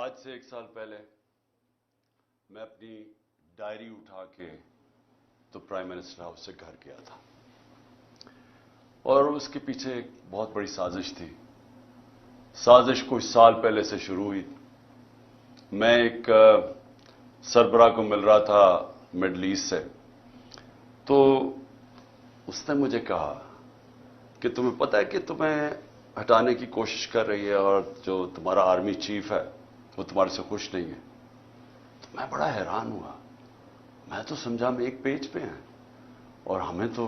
آج سے 1 سال پہلے میں اپنی ڈائری اٹھا کے تو پرائم منسٹر ہاؤس سے گھر گیا تھا اور اس کے پیچھے ایک بہت بڑی سازش تھی. سازش کچھ سال پہلے سے شروع ہوئی. میں ایک سربراہ کو مل رہا تھا مڈل ایسٹ سے، تو اس نے مجھے کہا کہ تمہیں پتہ ہے کہ تمہیں ہٹانے کی کوشش کر رہی ہے اور جو تمہارا آرمی چیف ہے وہ تمہارے سے خوش نہیں ہے. تو میں بڑا حیران ہوا. میں تو سمجھا ہم ایک پیج پہ ہیں اور ہمیں تو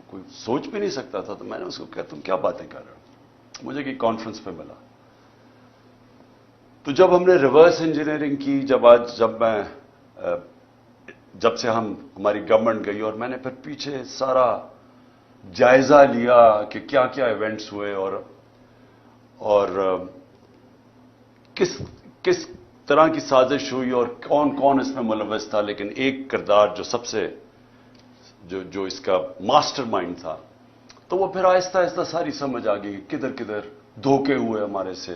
کوئی سوچ بھی نہیں سکتا تھا. تو میں نے اس کو کہا تم کیا باتیں کر رہے ہو؟ مجھے کہ کانفرنس پہ ملا. تو جب ہم نے ریورس انجینئرنگ کی، جب سے ہماری گورنمنٹ گئی اور میں نے پھر پیچھے سارا جائزہ لیا کہ کیا کیا ایونٹس ہوئے اور کس طرح کی سازش ہوئی اور کون کون اس میں ملوث تھا، لیکن ایک کردار جو سب سے جو اس کا ماسٹر مائنڈ تھا، تو وہ پھر آہستہ آہستہ ساری سمجھ آ گئی. کدھر کدھر دھوکے ہوئے ہمارے سے،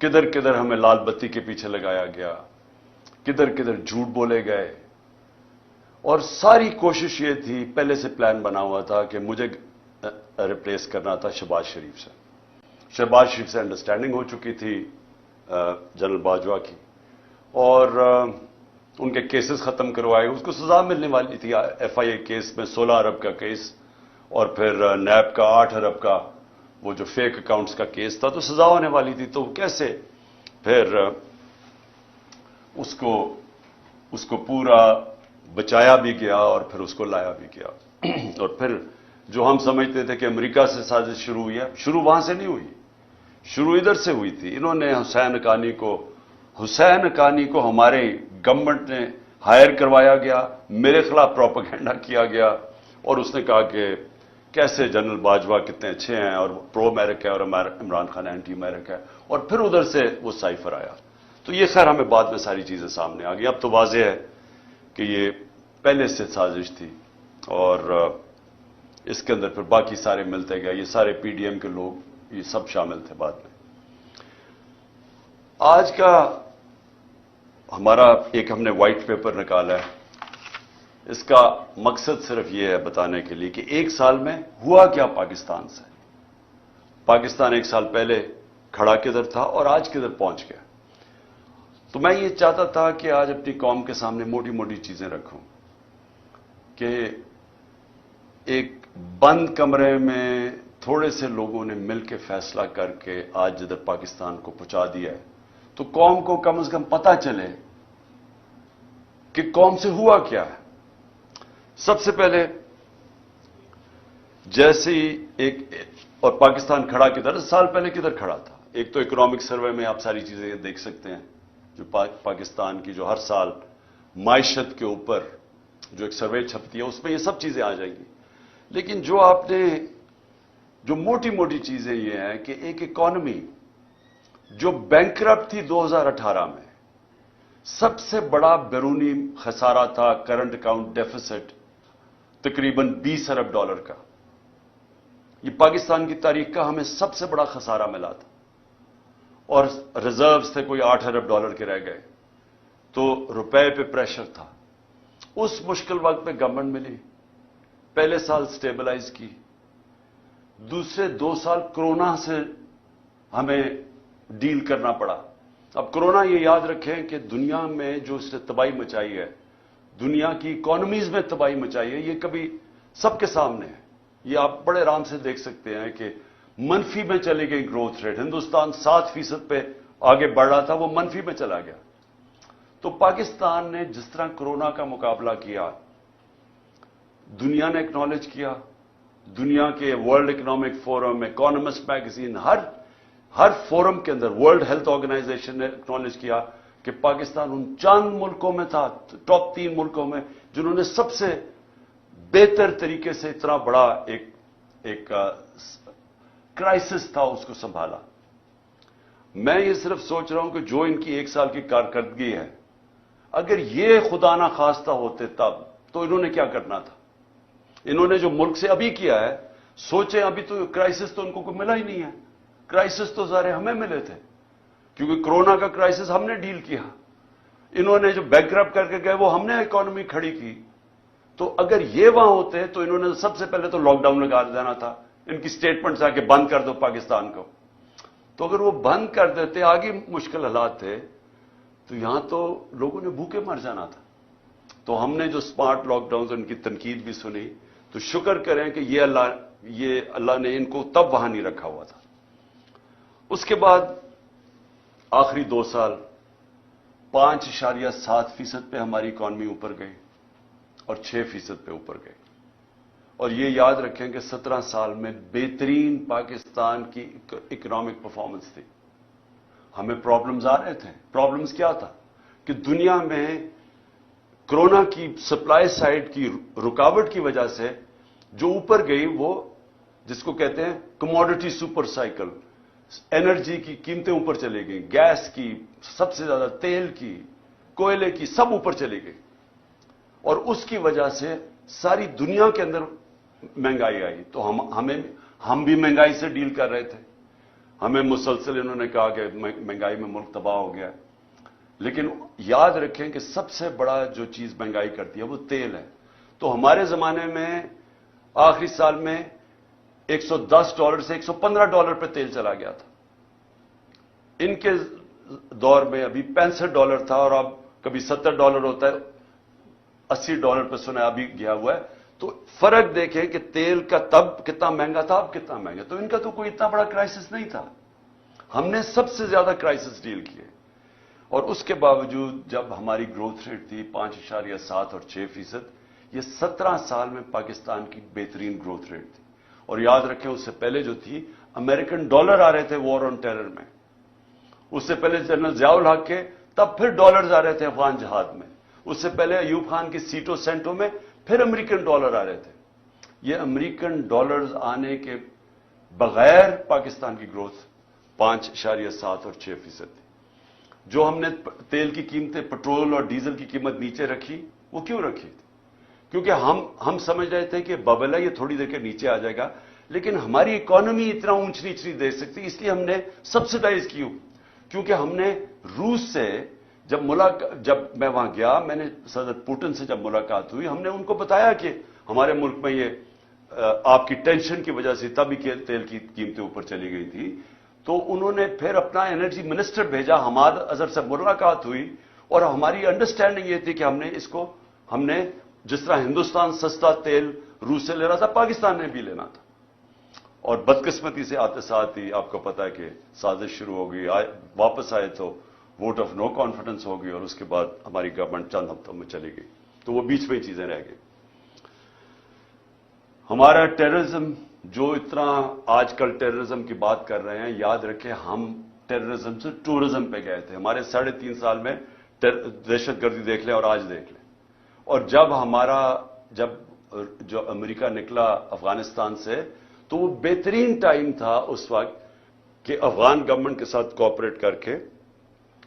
کدھر کدھر ہمیں لال بتی کے پیچھے لگایا گیا، کدھر کدھر جھوٹ بولے گئے. اور ساری کوشش یہ تھی، پہلے سے پلان بنا ہوا تھا کہ مجھے ریپلیس کرنا تھا شہباز شریف سے. شہباز شریف سے انڈرسٹینڈنگ ہو چکی تھی جنرل باجوہ کی، اور ان کے کیسز ختم کروائے. اس کو سزا ملنے والی تھی. ایف آئی اے کیس میں 16 ارب کا کیس اور پھر نیب کا 8 ارب کا وہ جو فیک اکاؤنٹس کا کیس تھا، تو سزا ہونے والی تھی. تو کیسے پھر اس کو پورا بچایا بھی گیا اور پھر اس کو لایا بھی گیا. اور پھر جو ہم سمجھتے تھے کہ امریکہ سے سازش شروع ہوئی ہے، شروع وہاں سے نہیں ہوئی، شروع ادھر سے ہوئی تھی. انہوں نے حسین حقانی کو ہمارے گورنمنٹ نے ہائر کروایا گیا، میرے خلاف پروپیگنڈا کیا گیا اور اس نے کہا کہ کیسے جنرل باجوہ کتنے اچھے ہیں اور پرو امریکہ ہے اور عمران خان اینٹی امریکہ ہے. اور پھر ادھر سے وہ سائفر آیا. تو یہ خیر ہمیں بعد میں ساری چیزیں سامنے آ گئی. اب تو واضح ہے کہ یہ پہلے سے سازش تھی اور اس کے اندر پھر باقی سارے ملتے گئے. یہ سارے پی ڈی ایم کے لوگ یہ سب شامل تھے بعد میں. آج کا ہمارا ہم نے وائٹ پیپر نکالا ہے. اس کا مقصد صرف یہ ہے بتانے کے لیے کہ 1 سال میں ہوا کیا پاکستان سے. پاکستان 1 سال پہلے کھڑا کدھر تھا اور آج کدھر پہنچ گیا. تو میں یہ چاہتا تھا کہ آج اپنی قوم کے سامنے موٹی موٹی چیزیں رکھوں کہ ایک بند کمرے میں تھوڑے سے لوگوں نے مل کے فیصلہ کر کے آج جدھر پاکستان کو پہنچا دیا ہے، تو قوم کو کم از کم پتہ چلے کہ قوم سے ہوا کیا ہے. سب سے پہلے جیسے اور پاکستان کھڑا کدھر، سال پہلے کدھر کھڑا تھا. ایک تو اکنامک سروے میں آپ ساری چیزیں دیکھ سکتے ہیں جو پاکستان کی جو ہر سال معیشت کے اوپر جو ایک سروے چھپتی ہے، اس میں یہ سب چیزیں آ جائیں گی. لیکن جو موٹی موٹی چیزیں یہ ہیں کہ ایک اکانومی جو بینکرپٹ تھی 2018 میں، سب سے بڑا بیرونی خسارہ تھا کرنٹ اکاؤنٹ ڈیفیسٹ تقریباً 20 ارب ڈالر کا. یہ پاکستان کی تاریخ کا ہمیں سب سے بڑا خسارہ ملا تھا اور ریزروز تھے کوئی 8 ارب ڈالر کے رہ گئے. تو روپے پہ پریشر تھا. اس مشکل وقت پہ گورنمنٹ ملی، پہلے سال سٹیبلائز کی، دوسرے 2 سال کرونا سے ہمیں ڈیل کرنا پڑا. اب کرونا یہ یاد رکھیں کہ دنیا میں جو اس نے تباہی مچائی ہے، دنیا کی اکانومیز میں تباہی مچائی ہے، یہ کبھی سب کے سامنے ہے. یہ آپ بڑے آرام سے دیکھ سکتے ہیں کہ منفی میں چلی گئی گروتھ ریٹ. ہندوستان 7% پہ آگے بڑھ رہا تھا، وہ منفی میں چلا گیا. تو پاکستان نے جس طرح کرونا کا مقابلہ کیا، دنیا نے اکنالج کیا. دنیا کے world economic forum, economist magazine, ہر فورم کے اندر ورلڈ ہیلتھ آرگنائزیشن نے اکنالج کیا کہ پاکستان ان چند ملکوں میں تھا، ٹاپ 3 ملکوں میں، جنہوں نے سب سے بہتر طریقے سے اتنا بڑا ایک کرائسس تھا اس کو سنبھالا. میں یہ صرف سوچ رہا ہوں کہ جو ان کی 1 سال کی کارکردگی ہے، اگر یہ خدا نہ خواستہ ہوتے تب تو انہوں نے کیا کرنا تھا. انہوں نے جو ملک سے ابھی کیا ہے، سوچیں ابھی تو کرائسس تو ان کو کوئی ملا ہی نہیں ہے. کرائسس تو ظاہر ہمیں ملے تھے. کیونکہ کورونا کا کرائسس ہم نے ڈیل کیا, انہوں نے جو بینکرپٹ کر کے گئے وہ ہم نے اکانومی کھڑی کی. تو اگر یہ وہاں ہوتے تو انہوں نے سب سے پہلے تو لاک ڈاؤن لگا دینا تھا, ان کی سٹیٹمنٹس آ کے بند کر دو پاکستان کو. تو اگر وہ بند کر دیتے, آگے مشکل حالات تھے, تو یہاں تو لوگوں نے بھوکے مر جانا تھا. تو ہم نے جو سمارٹ لاک ڈاؤن ان کی تنقید بھی سنی, تو شکر کریں کہ یہ اللہ نے ان کو تب وہاں نہیں رکھا ہوا تھا. اس کے بعد آخری 2 سال 5.7% پہ ہماری اکانومی اوپر گئی اور 6% پہ اوپر گئی. اور یہ یاد رکھیں کہ 17 سال میں بہترین پاکستان کی اکنامک پرفارمنس تھی. ہمیں پرابلمز آ رہے تھے. پرابلمز کیا تھا کہ دنیا میں کورونا کی سپلائی سائڈ کی رکاوٹ کی وجہ سے جو اوپر گئی, وہ جس کو کہتے ہیں کموڈٹی سپر سائیکل, انرجی کی قیمتیں اوپر چلی گئی, گیس کی سب سے زیادہ, تیل کی, کوئلے کی, سب اوپر چلی گئی. اور اس کی وجہ سے ساری دنیا کے اندر مہنگائی آئی. تو ہم بھی مہنگائی سے ڈیل کر رہے تھے. ہمیں مسلسل انہوں نے کہا کہ مہنگائی میں ملک تباہ ہو گیا. لیکن یاد رکھیں کہ سب سے بڑا جو چیز مہنگائی کرتی ہے وہ تیل ہے. تو ہمارے زمانے میں آخری سال میں $110 سے $115 پہ تیل چلا گیا تھا. ان کے دور میں ابھی $65 تھا, اور اب کبھی $70 ہوتا ہے, $80 پہ سنا ابھی گیا ہوا ہے. تو فرق دیکھیں کہ تیل کا تب کتنا مہنگا تھا, اب کتنا مہنگا. تو ان کا تو کوئی اتنا بڑا کرائسس نہیں تھا. ہم نے سب سے زیادہ کرائسس ڈیل کیے. اور اس کے باوجود جب ہماری گروتھ ریٹ تھی 5.7 اور 6%, یہ 17 سال میں پاکستان کی بہترین گروتھ ریٹ تھی. اور یاد رکھیں اس سے پہلے جو تھی امریکن ڈالر آ رہے تھے وار آن ٹیرر میں, اس سے پہلے جنرل ضیاء الحق کے تب پھر ڈالرز آ رہے تھے افغان جہاد میں, اس سے پہلے ایوب خان کی سیٹوں سینٹوں میں پھر امریکن ڈالر آ رہے تھے. یہ امریکن ڈالرز آنے کے بغیر پاکستان کی گروتھ 5.7 اور 6% تھی. جو ہم نے تیل کی قیمتیں, پٹرول اور ڈیزل کی قیمت نیچے رکھی, وہ کیوں رکھی تھی؟ کیونکہ ہم سمجھ رہے تھے کہ ببل ہے, یہ تھوڑی دیر کے نیچے آ جائے گا, لیکن ہماری اکانومی اتنا اونچ نیچ نہیں دے سکتی, اس لیے ہم نے سبسڈائز کی. کیونکہ ہم نے روس سے جب میں وہاں گیا, میں نے صدر پوٹن سے جب ملاقات ہوئی, ہم نے ان کو بتایا کہ ہمارے ملک میں یہ آپ کی ٹینشن کی وجہ سے تبھی تیل کی قیمتیں اوپر چلی گئی تھی. تو انہوں نے پھر اپنا انرجی منسٹر بھیجا, حماد اظہر سے ملاقات ہوئی, اور ہماری انڈرسٹینڈنگ یہ تھی کہ ہم نے جس طرح ہندوستان سستا تیل روس سے لے رہا تھا, پاکستان نے بھی لینا تھا. اور بدقسمتی سے آتے ساتھ ہی آپ کو پتا ہے کہ سازش شروع ہو گئی, واپس آئے تو ووٹ آف نو کانفیڈنس ہو گئی, اور اس کے بعد ہماری گورنمنٹ چند ہفتوں میں چلی گئی. تو وہ بیچ میں ہی چیزیں رہ گئی. ہمارا ٹیررزم جو اتنا آج کل ٹیررزم کی بات کر رہے ہیں, یاد رکھیں ہم ٹیررزم سے ٹورزم پہ گئے تھے. ہمارے 3.5 سال میں دہشت گردی دیکھ لیں اور آج دیکھ لیں. اور جب جو امریکہ نکلا افغانستان سے, تو وہ بہترین ٹائم تھا اس وقت کہ افغان گورنمنٹ کے ساتھ کوآپریٹ کر کے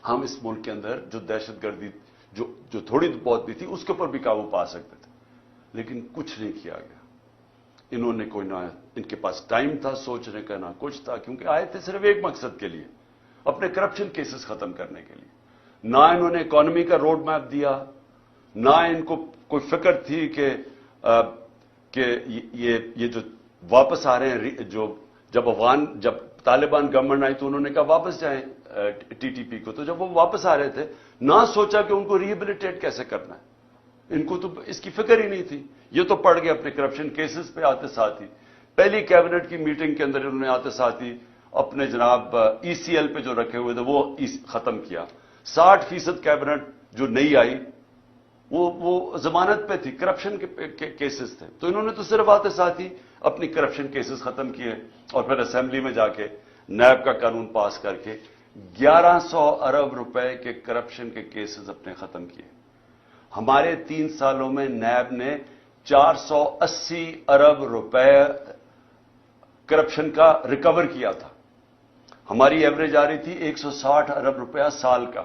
ہم اس ملک کے اندر جو دہشت گردی جو تھوڑی بہت بھی تھی اس کے اوپر بھی قابو پا سکتے تھے. لیکن کچھ نہیں کیا گیا. انہوں نے کوئی نہ, ان کے پاس ٹائم تھا سوچنے کا, نہ کچھ تھا, کیونکہ آئے تھے صرف ایک مقصد کے لیے, اپنے کرپشن کیسز ختم کرنے کے لیے. نہ انہوں نے اکانومی کا روڈ میپ دیا, نہ ان کو کوئی فکر تھی کہ یہ جو واپس آ رہے ہیں, جب طالبان گورنمنٹ آئی تو انہوں نے کہا واپس جائیں ٹی ٹی پی کو. تو جب وہ واپس آ رہے تھے, نہ سوچا کہ ان کو ریہیبلیٹیٹ کیسے کرنا ہے. ان کو تو اس کی فکر ہی نہیں تھی. یہ تو پڑ گئے اپنے کرپشن کیسز پہ آتے ساتھ ہی. پہلی کیبنٹ کی میٹنگ کے اندر انہوں نے آتے ساتھ ہی اپنے جناب ای سی ایل پہ جو رکھے ہوئے تھے وہ ختم کیا. 60% کیبنٹ جو نئی آئی وہ ضمانت پہ تھی, کرپشن کے کیسز تھے. تو انہوں نے تو صرف آتے ساتھ ہی اپنی کرپشن کیسز ختم کیے, اور پھر اسمبلی میں جا کے نیب کا قانون پاس کر کے 1100 ارب روپے کے کرپشن کے کیسز اپنے ختم کیے. ہمارے 3 سالوں میں نیب نے 480 ارب روپے کرپشن کا ریکور کیا تھا. ہماری ایوریج آ رہی تھی 160 ارب روپیہ سال کا.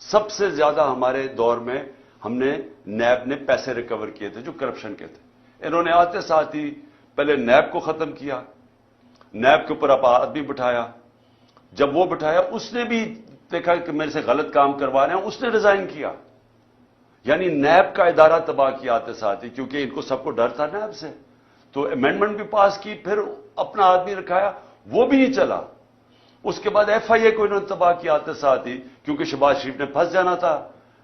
سب سے زیادہ ہمارے دور میں ہم نے نیب نے پیسے ریکور کیے تھے جو کرپشن کے تھے. انہوں نے آتے ساتھ ہی پہلے نیب کو ختم کیا, نیب کے اوپر آدمی بٹھایا, جب وہ بٹھایا اس نے بھی دیکھا کہ میرے سے غلط کام کروا رہے ہیں, اس نے ریزائن کیا. یعنی نیب کا ادارہ تباہ کیا آتے ساتھ ہی, کیونکہ ان کو سب کو ڈر تھا نیب سے, تو امینڈمنٹ بھی پاس کی, پھر اپنا آدمی رکھایا, وہ بھی نہیں چلا. اس کے بعد ایف آئی اے کو انہوں نے تباہ کیا آتے ساتھ ہی, کیونکہ شہباز شریف نے پھنس جانا تھا.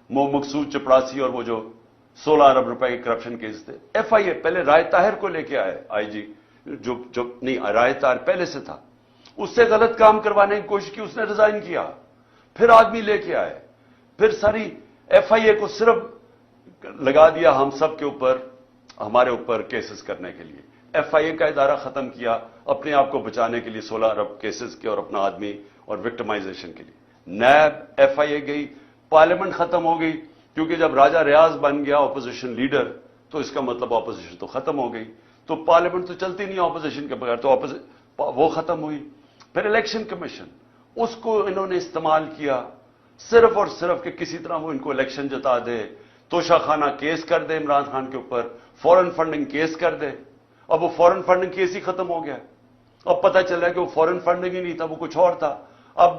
مقصود چپڑاسی اور وہ جو 16 ارب روپے کے کرپشن کیس تھے, ایف آئی اے پہلے رائے طاہر کو لے کے آئے, آئی جی جو نہیں, رائے طاہر پہلے سے تھا, اس سے غلط کام کروانے کی کوشش کی, اس نے ریزائن کیا, پھر آدمی لے کے آئے, پھر ساری ایف آئی اے کو صرف لگا دیا ہم سب کے اوپر, ہمارے اوپر کیسز کرنے کے لیے. ایف آئی اے کا ادارہ ختم کیا اپنے آپ کو بچانے کے لیے 16 ارب کیسز کے اور اپنا آدمی اور وکٹمائزیشن کے لیے. نیب, ایف آئی اے گئی, پارلیمنٹ ختم ہو گئی, کیونکہ جب راجہ ریاض بن گیا اپوزیشن لیڈر تو اس کا مطلب اپوزیشن تو ختم ہو گئی, تو پارلیمنٹ تو چلتی نہیں اپوزیشن کے بغیر, تو وہ ختم ہوئی. پھر الیکشن کمیشن, اس کو انہوں نے استعمال کیا صرف اور صرف کہ کسی طرح وہ ان کو الیکشن جتا دے, توشہ خانہ کیس کر دے عمران خان کے اوپر, فورن فنڈنگ کیس کر دے. اب وہ فورن فنڈنگ کیس ہی ختم ہو گیا, اب پتہ چلا کہ وہ فورن فنڈنگ ہی نہیں تھا, وہ کچھ اور تھا. اب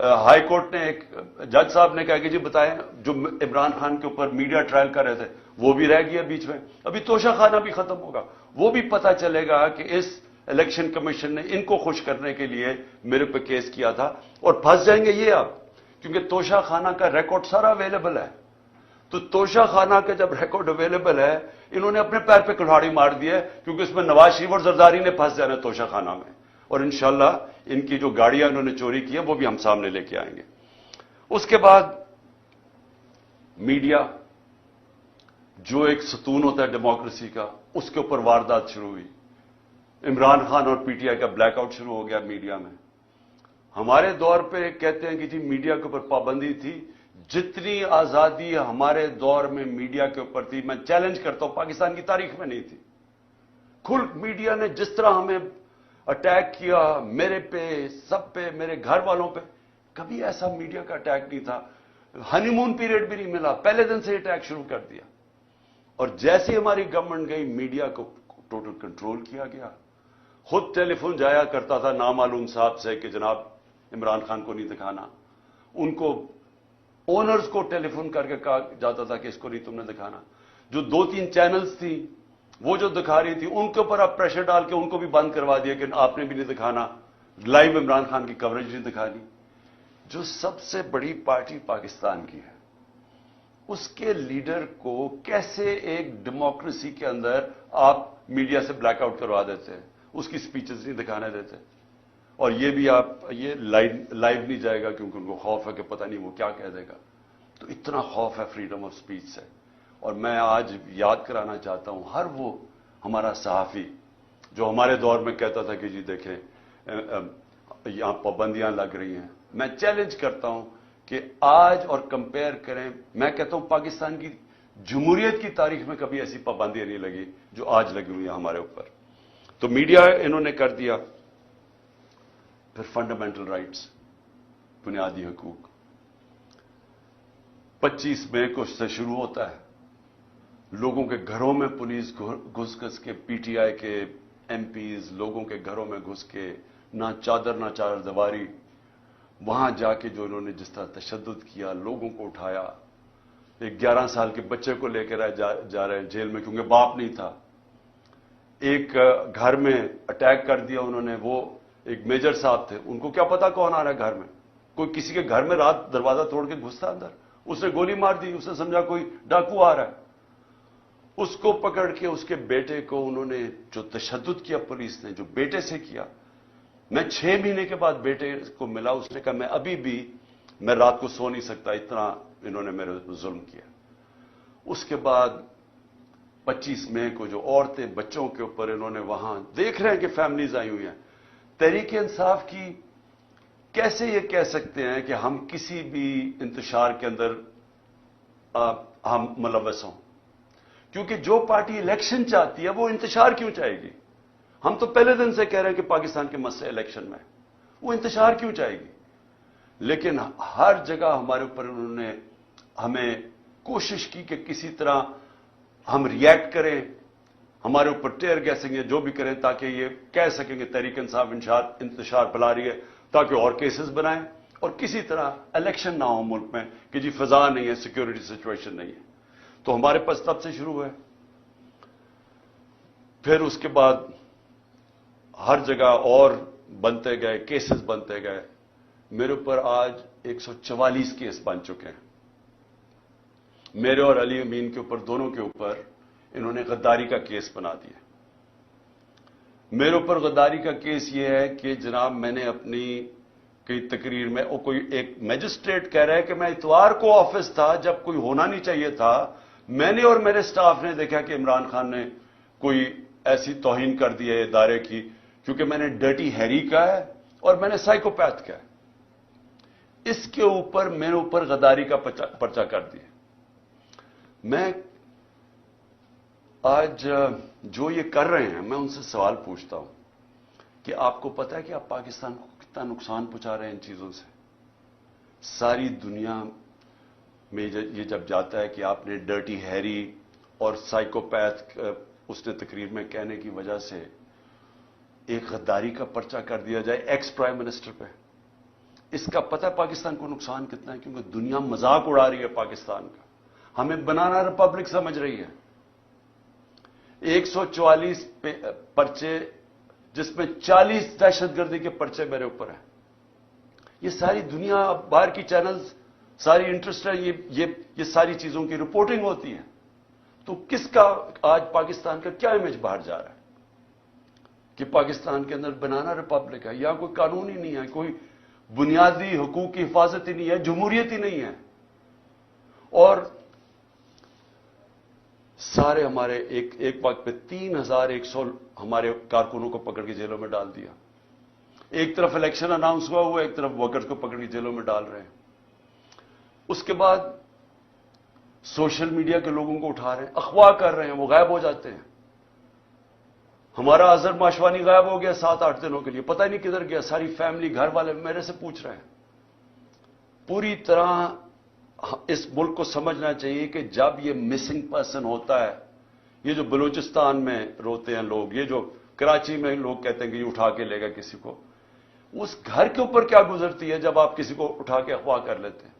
ہائی کورٹ نے, ایک جج صاحب نے کہا کہ جی بتائیں, جو عمران خان کے اوپر میڈیا ٹرائل کر رہے تھے وہ بھی رہ گیا بیچ میں, ابھی توشہ خانہ بھی ختم ہوگا, وہ بھی پتہ چلے گا کہ اس الیکشن کمیشن نے ان کو خوش کرنے کے لیے میرے پہ کیس کیا تھا. اور پھنس جائیں گے یہ اب, کیونکہ توشہ خانہ کا ریکارڈ سارا اویلیبل ہے. تو توشہ خانہ کا جب ریکارڈ اویلیبل ہے, انہوں نے اپنے پیر پہ کلہاڑی مار دی ہے, کیونکہ اس میں نواز شریف اور زرداری نے پھنس جانا توشہ خانہ میں. اور انشاءاللہ ان کی جو گاڑیاں انہوں نے چوری کی ہیں وہ بھی ہم سامنے لے کے آئیں گے. اس کے بعد میڈیا جو ایک ستون ہوتا ہے ڈیموکریسی کا, اس کے اوپر واردات شروع ہوئی. عمران خان اور پی ٹی آئی کا بلیک آؤٹ شروع ہو گیا میڈیا میں. ہمارے دور پہ کہتے ہیں کہ جی میڈیا کے اوپر پابندی تھی, جتنی آزادی ہمارے دور میں میڈیا کے اوپر تھی, میں چیلنج کرتا ہوں پاکستان کی تاریخ میں نہیں تھی. کھل میڈیا نے جس طرح ہمیں اٹیک کیا, میرے پہ, سب پہ, میرے گھر والوں پہ, کبھی ایسا میڈیا کا اٹیک نہیں تھا. ہنی مون پیریڈ بھی نہیں ملا, پہلے دن سے اٹیک شروع کر دیا. اور جیسے ہماری گورنمنٹ گئی, میڈیا کو ٹوٹل کنٹرول کیا گیا. خود ٹیلی فون جایا کرتا تھا نامعلوم صاحب سے کہ جناب عمران خان کو نہیں دکھانا. ان کو اونرز کو ٹیلی فون کر کے کہا جاتا تھا کہ اس کو نہیں تم نے دکھانا. جو 2-3 چینلز تھی وہ جو دکھا رہی تھی, ان کے اوپر آپ پریشر ڈال کے ان کو بھی بند کروا دیا کہ آپ نے بھی نہیں دکھانا, لائیو عمران خان کی کوریج نہیں دکھانی. جو سب سے بڑی پارٹی پاکستان کی ہے, اس کے لیڈر کو کیسے ایک ڈیموکریسی کے اندر آپ میڈیا سے بلیک آؤٹ کروا دیتے ہیں, اس کی سپیچز نہیں دکھانے دیتے. اور یہ بھی آپ, یہ لائیو نہیں جائے گا کیونکہ ان کو خوف ہے کہ پتہ نہیں وہ کیا کہہ دے گا. تو اتنا خوف ہے فریڈم آف سپیچ سے. اور میں آج یاد کرانا چاہتا ہوں ہر وہ ہمارا صحافی جو ہمارے دور میں کہتا تھا کہ جی دیکھیں یہاں پابندیاں لگ رہی ہیں, میں چیلنج کرتا ہوں کہ آج اور کمپیئر کریں. میں کہتا ہوں پاکستان کی جمہوریت کی تاریخ میں کبھی ایسی پابندیاں نہیں لگی جو آج لگی ہوئی ہیں ہمارے اوپر. تو میڈیا انہوں نے کر دیا. پھر فنڈامنٹل رائٹس, بنیادی حقوق, 25 مئی کو سے شروع ہوتا ہے. لوگوں کے گھروں میں پولیس گھس کے, پی ٹی آئی کے ایم پیز لوگوں کے گھروں میں گھس کے, نہ چادر نہ چادر دیواری, وہاں جا کے جو انہوں نے جس طرح تشدد کیا, لوگوں کو اٹھایا. ایک 11 سال کے بچے کو لے کے جا رہے ہیں جیل میں کیونکہ باپ نہیں تھا. ایک گھر میں اٹیک کر دیا انہوں نے, وہ ایک میجر صاحب تھے, ان کو کیا پتا کون آ رہا ہے گھر میں. کوئی کسی کے گھر میں رات دروازہ توڑ کے گھستا اندر, اس نے گولی مار دی, اس نے سمجھا کوئی ڈاکو آ رہا ہے. اس کو پکڑ کے اس کے بیٹے کو انہوں نے جو تشدد کیا پولیس نے, جو بیٹے سے کیا. میں 6 مہینے کے بعد بیٹے کو ملا, اس نے کہا میں ابھی بھی میں رات کو سو نہیں سکتا, اتنا انہوں نے میرے ظلم کیا. اس کے بعد 25 مئی کو جو عورتیں بچوں کے اوپر انہوں نے, وہاں دیکھ رہے ہیں کہ فیملیز آئی ہوئی ہیں. تحریک انصاف کی کیسے یہ کہہ سکتے ہیں کہ ہم کسی بھی انتشار کے اندر ہم ملوث ہوں, کیونکہ جو پارٹی الیکشن چاہتی ہے وہ انتشار کیوں چاہے گی. ہم تو پہلے دن سے کہہ رہے ہیں کہ پاکستان کے مسئلے الیکشن میں, وہ انتشار کیوں چاہے گی. لیکن ہر جگہ ہمارے اوپر انہوں نے ہمیں کوشش کی کہ کسی طرح ہم ریئیکٹ کریں, ہمارے اوپر ٹیئر گیسنگ جو بھی کریں تاکہ یہ کہہ سکیں کہ تحریک انصاف انتشار پھیلا رہی ہے. تاکہ اور کیسز بنائیں اور کسی طرح الیکشن نہ ہو ملک میں کہ جی فضا نہیں ہے، سیکورٹی سچویشن نہیں ہے. تو ہمارے پاس تب سے شروع ہوئے. پھر اس کے بعد ہر جگہ اور بنتے گئے، کیسز بنتے گئے. میرے اوپر آج 144 کیس بن چکے ہیں. میرے اور علی امین کے اوپر، دونوں کے اوپر انہوں نے غداری کا کیس بنا دیا. میرے اوپر غداری کا کیس یہ ہے کہ جناب میں نے اپنی کئی تقریر میں، اور کوئی ایک میجسٹریٹ کہہ رہا ہے کہ میں اتوار کو آفس تھا جب کوئی ہونا نہیں چاہیے تھا. میں نے اور میرے سٹاف نے دیکھا کہ عمران خان نے کوئی ایسی توہین کر دی ہے ادارے کی، کیونکہ میں نے ڈرٹی ہیری کا ہے اور میں نے سائیکوپیتھ کا ہے. اس کے اوپر میرے اوپر غداری کا پرچہ کر دیا. میں آج جو یہ کر رہے ہیں، میں ان سے سوال پوچھتا ہوں کہ آپ کو پتا ہے کہ آپ پاکستان کو کتنا نقصان پہنچا رہے ہیں ان چیزوں سے؟ ساری دنیا میں یہ جب جاتا ہے کہ آپ نے ڈرٹی ہیری اور سائیکوپیتھ اس نے تقریر میں کہنے کی وجہ سے ایک غداری کا پرچہ کر دیا جائے ایکس پرائم منسٹر پہ، اس کا پتہ ہے پاکستان کو نقصان کتنا ہے؟ کیونکہ دنیا مذاق اڑا رہی ہے پاکستان کا، ہمیں بنانا ریپبلک سمجھ رہی ہے. 144 پرچے، جس میں 40 دہشت گردی کے پرچے میرے اوپر ہیں. یہ ساری دنیا، اب باہر کی چینلز ساری انٹرسٹ ہے، یہ ساری چیزوں کی رپورٹنگ ہوتی ہے. تو کس کا آج پاکستان کا کیا امیج باہر جا رہا ہے کہ پاکستان کے اندر بنانا ریپبلک ہے؟ یا کوئی قانون ہی نہیں ہے، کوئی بنیادی حقوق کی حفاظت ہی نہیں ہے، جمہوریت ہی نہیں ہے. اور سارے ہمارے ایک وقت پہ 3100 ہمارے کارکنوں کو پکڑ کے جیلوں میں ڈال دیا. ایک طرف الیکشن اناؤنس ہوا، ایک طرف ورکرز کو پکڑ کے جیلوں میں ڈال رہے ہیں. اس کے بعد سوشل میڈیا کے لوگوں کو اٹھا رہے ہیں، اغوا کر رہے ہیں، وہ غائب ہو جاتے ہیں. ہمارا اظہر ماشوانی غائب ہو گیا 7-8 دنوں کے لیے، پتہ ہی نہیں کدھر گیا. ساری فیملی، گھر والے میرے سے پوچھ رہے ہیں. پوری طرح اس ملک کو سمجھنا چاہیے کہ جب یہ مسنگ پرسن ہوتا ہے، یہ جو بلوچستان میں روتے ہیں لوگ، یہ جو کراچی میں لوگ کہتے ہیں کہ یہ اٹھا کے لے گا کسی کو، اس گھر کے اوپر کیا گزرتی ہے جب آپ کسی کو اٹھا کے اغوا کر لیتے ہیں.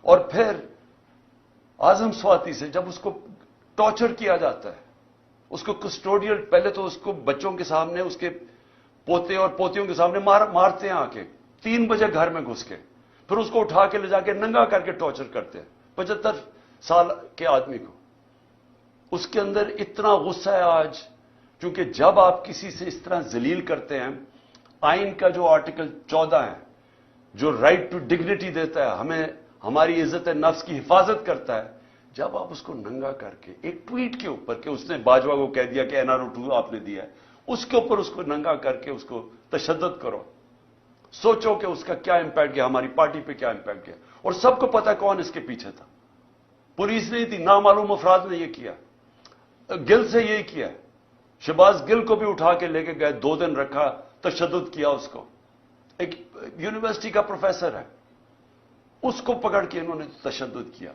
اور پھر اعظم سواتی سے جب اس کو ٹارچر کیا جاتا ہے، اس کو کسٹوڈیل، پہلے تو اس کو بچوں کے سامنے، اس کے پوتے اور پوتیوں کے سامنے مارتے ہیں آ کے 3 بجے گھر میں گھس کے، پھر اس کو اٹھا کے لے جا کے ننگا کر کے ٹارچر کرتے ہیں 75 سال کے آدمی کو. اس کے اندر اتنا غصہ ہے آج، کیونکہ جب آپ کسی سے اس طرح ذلیل کرتے ہیں، آئین کا جو آرٹیکل 14 ہے جو رائٹ ٹو ڈگنیٹی دیتا ہے، ہمیں ہماری عزت نفس کی حفاظت کرتا ہے، جب آپ اس کو ننگا کر کے ایک ٹویٹ کے اوپر کہ اس نے باجوہ کو کہہ دیا کہ NRO 2 آپ نے دیا ہے، اس کے اوپر اس کو ننگا کر کے اس کو تشدد کرو، سوچو کہ اس کا کیا امپیکٹ گیا، ہماری پارٹی پہ کیا امپیکٹ گیا. اور سب کو پتا کون اس کے پیچھے تھا. پولیس نہیں تھی، نامعلوم افراد نے یہ کیا. گل سے یہی کیا. شہباز گل کو بھی اٹھا کے لے کے گئے، 2 دن رکھا، تشدد کیا اس کو. ایک یونیورسٹی کا پروفیسر ہے، اس کو پکڑ کے انہوں نے تشدد کیا.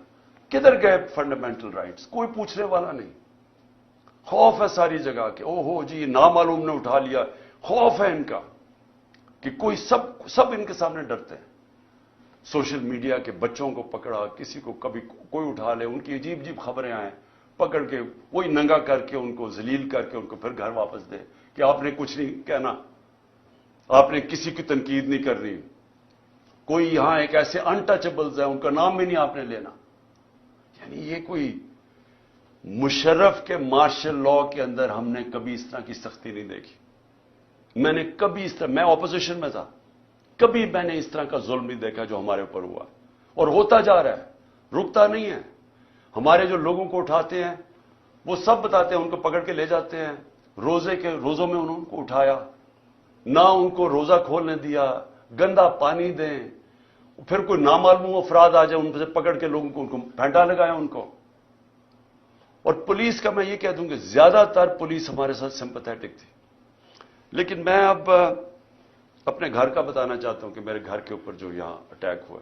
کدھر گئے فنڈامنٹل رائٹس؟ کوئی پوچھنے والا نہیں. خوف ہے ساری جگہ کہ او ہو جی نامعلوم نے اٹھا لیا. خوف ہے ان کا کہ کوئی سب ان کے سامنے ڈرتے ہیں. سوشل میڈیا کے بچوں کو پکڑا، کسی کو کبھی کوئی اٹھا لے، ان کی عجیب عجیب خبریں آئیں، پکڑ کے وہی ننگا کر کے ان کو ذلیل کر کے ان کو پھر گھر واپس دے کہ آپ نے کچھ نہیں کہنا، آپ نے کسی کی تنقید نہیں کرنی. کوئی یہاں ایک ایسے انٹچبلز ہیں، ان کا نام بھی نہیں آپ نے لینا. یعنی یہ کوئی مشرف کے مارشل لاء کے اندر ہم نے کبھی اس طرح کی سختی نہیں دیکھی. میں نے کبھی اس طرح، میں اپوزیشن میں تھا، کبھی میں نے اس طرح کا ظلم نہیں دیکھا جو ہمارے اوپر ہوا اور ہوتا جا رہا ہے، رکتا نہیں ہے. ہمارے جو لوگوں کو اٹھاتے ہیں وہ سب بتاتے ہیں، ان کو پکڑ کے لے جاتے ہیں. روزوں میں انہوں کو اٹھایا، نہ ان کو روزہ کھولنے دیا، گندا پانی دیں، پھر کوئی نامعلوم افراد آ جائے ان سے پکڑ کے لوگوں کو ان کو پھینٹا لگایا ان کو. اور پولیس کا میں یہ کہہ دوں کہ زیادہ تر پولیس ہمارے ساتھ سمپیتھیٹک تھی. لیکن میں اب اپنے گھر کا بتانا چاہتا ہوں کہ میرے گھر کے اوپر جو یہاں اٹیک ہوا.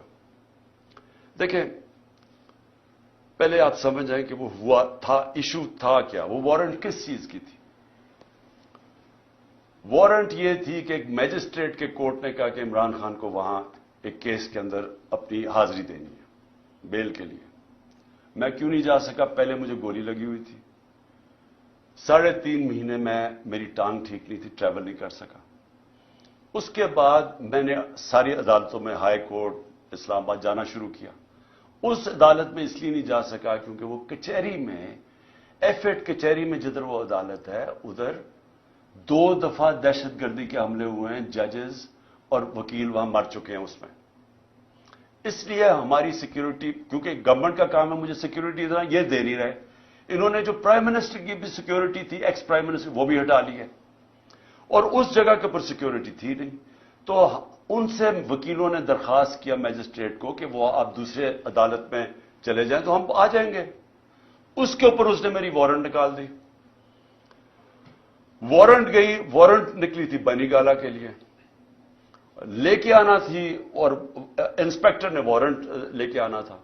دیکھیں، پہلے آپ سمجھ جائیں کہ وہ ہوا تھا، ایشو تھا کیا، وہ وارنٹ کس چیز کی تھی. وارنٹ یہ تھی کہ ایک میجسٹریٹ کے کورٹ نے کہا کہ عمران خان کو وہاں ایک کیس کے اندر اپنی حاضری دینی ہے بیل کے لیے. میں کیوں نہیں جا سکا؟ پہلے مجھے گولی لگی ہوئی تھی. 3.5 مہینے میں میری ٹانگ ٹھیک نہیں تھی, ٹریول نہیں کر سکا. اس کے بعد میں نے ساری عدالتوں میں, ہائی کورٹ, اسلام آباد جانا شروع کیا. اس عدالت میں اس لیے نہیں جا سکا کیونکہ وہ کچہری میں, ایف8 کچہری میں جدھر وہ عدالت ہے, ادھر 2 دفعہ دہشت گردی کے حملے ہوئے ہیں. ججز اور وکیل وہاں مر چکے ہیں اس میں. اس لیے ہماری سیکیورٹی, کیونکہ گورنمنٹ کا کام ہے مجھے سیکیورٹی دینا, یہ دے نہیں رہے. انہوں نے جو پرائم منسٹر کی بھی سیکیورٹی تھی, ایکس پرائم منسٹر, وہ بھی ہٹا لی ہے, اور اس جگہ کے اوپر سیکیورٹی تھی نہیں. تو ان سے وکیلوں نے درخواست کیا میجسٹریٹ کو کہ وہ آپ دوسرے عدالت میں چلے جائیں تو ہم آ جائیں گے. اس کے اوپر اس نے میری وارنٹ نکال دی. وارنٹ نکلی تھی بنی گالا کے لیے, لے کے آنا تھی, اور انسپیکٹر نے وارنٹ لے کے آنا تھا.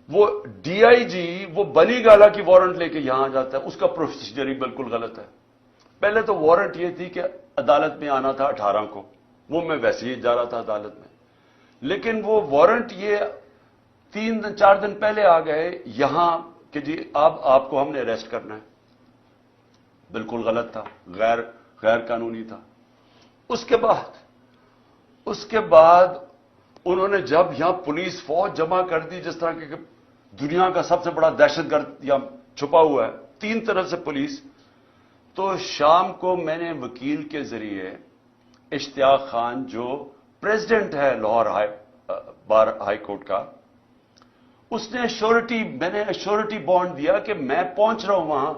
وہ ڈی آئی جی وہ بنی گالا کی وارنٹ لے کے یہاں جاتا ہے, اس کا پروسیجر ہی بالکل غلط ہے. پہلے تو وارنٹ یہ تھی کہ عدالت میں آنا تھا 18 کو, وہ میں ویسے ہی جا رہا تھا عدالت میں, لیکن وہ وارنٹ یہ 3-4 دن پہلے آ گئے یہاں کہ جی آپ کو ہم نے اریسٹ کرنا ہے. بالکل غلط تھا, غیر قانونی تھا. اس کے بعد انہوں نے جب یہاں پولیس فوج جمع کر دی, جس طرح کہ دنیا کا سب سے بڑا دہشت گرد یہاں چھپا ہوا ہے, 3 طرف سے پولیس. تو شام کو میں نے وکیل کے ذریعے اشتیاق خان جو پریزیڈنٹ ہے لاہور بار ہائی کورٹ کا, اس نے میں نے ایشورٹی بانڈ دیا کہ میں پہنچ رہا ہوں وہاں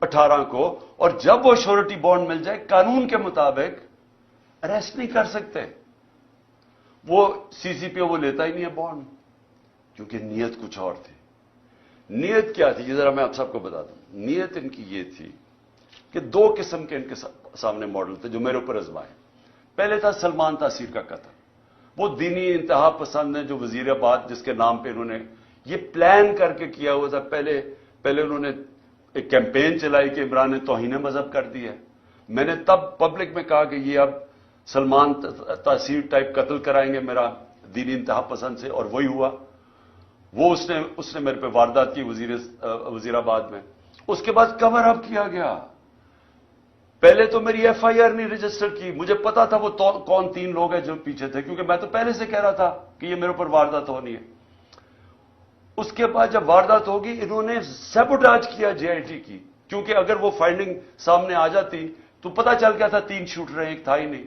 18 کو, اور جب وہ ایشورٹی بانڈ مل جائے قانون کے مطابق اریسٹ نہیں کر سکتے. وہ سی پی وہ لیتا ہی نہیں ہے بانڈ, کیونکہ نیت کچھ اور تھی. نیت کیا تھی یہ ذرا میں آپ سب کو بتا دوں. نیت ان کی یہ تھی کہ 2 قسم کے ان کے سامنے ماڈل تھے جو میرے اوپر آزمائے. پہلے تھا سلمان تاثیر کا قتل. وہ دینی انتہا پسند ہے جو وزیر آباد جس کے نام پہ انہوں نے یہ پلان کر کے کیا ہوا تھا. پہلے انہوں نے ایک کیمپین چلائی کہ عمران نے توہین مذہب کر دی ہے. میں نے تب پبلک میں کہا کہ یہ اب سلمان تاثیر ٹائپ قتل کرائیں گے میرا دینی انتہا پسند سے, اور وہی ہوا. وہ اس نے میرے پہ واردات کی وزیر آباد میں. اس کے بعد کور اپ کیا گیا. پہلے تو میری ایف آئی آر نہیں رجسٹر کی, مجھے پتا تھا وہ کون 3 لوگ ہیں جو پیچھے تھے, کیونکہ میں تو پہلے سے کہہ رہا تھا کہ یہ میرے اوپر واردات ہونی ہے. اس کے بعد جب واردات ہوگی انہوں نے سیبوٹاج کیا جے آئی ٹی کی, کیونکہ اگر وہ فائنڈنگ سامنے آ جاتی تو پتا چل گیا تھا 3 شوٹر ہیں, ایک تھا ہی نہیں.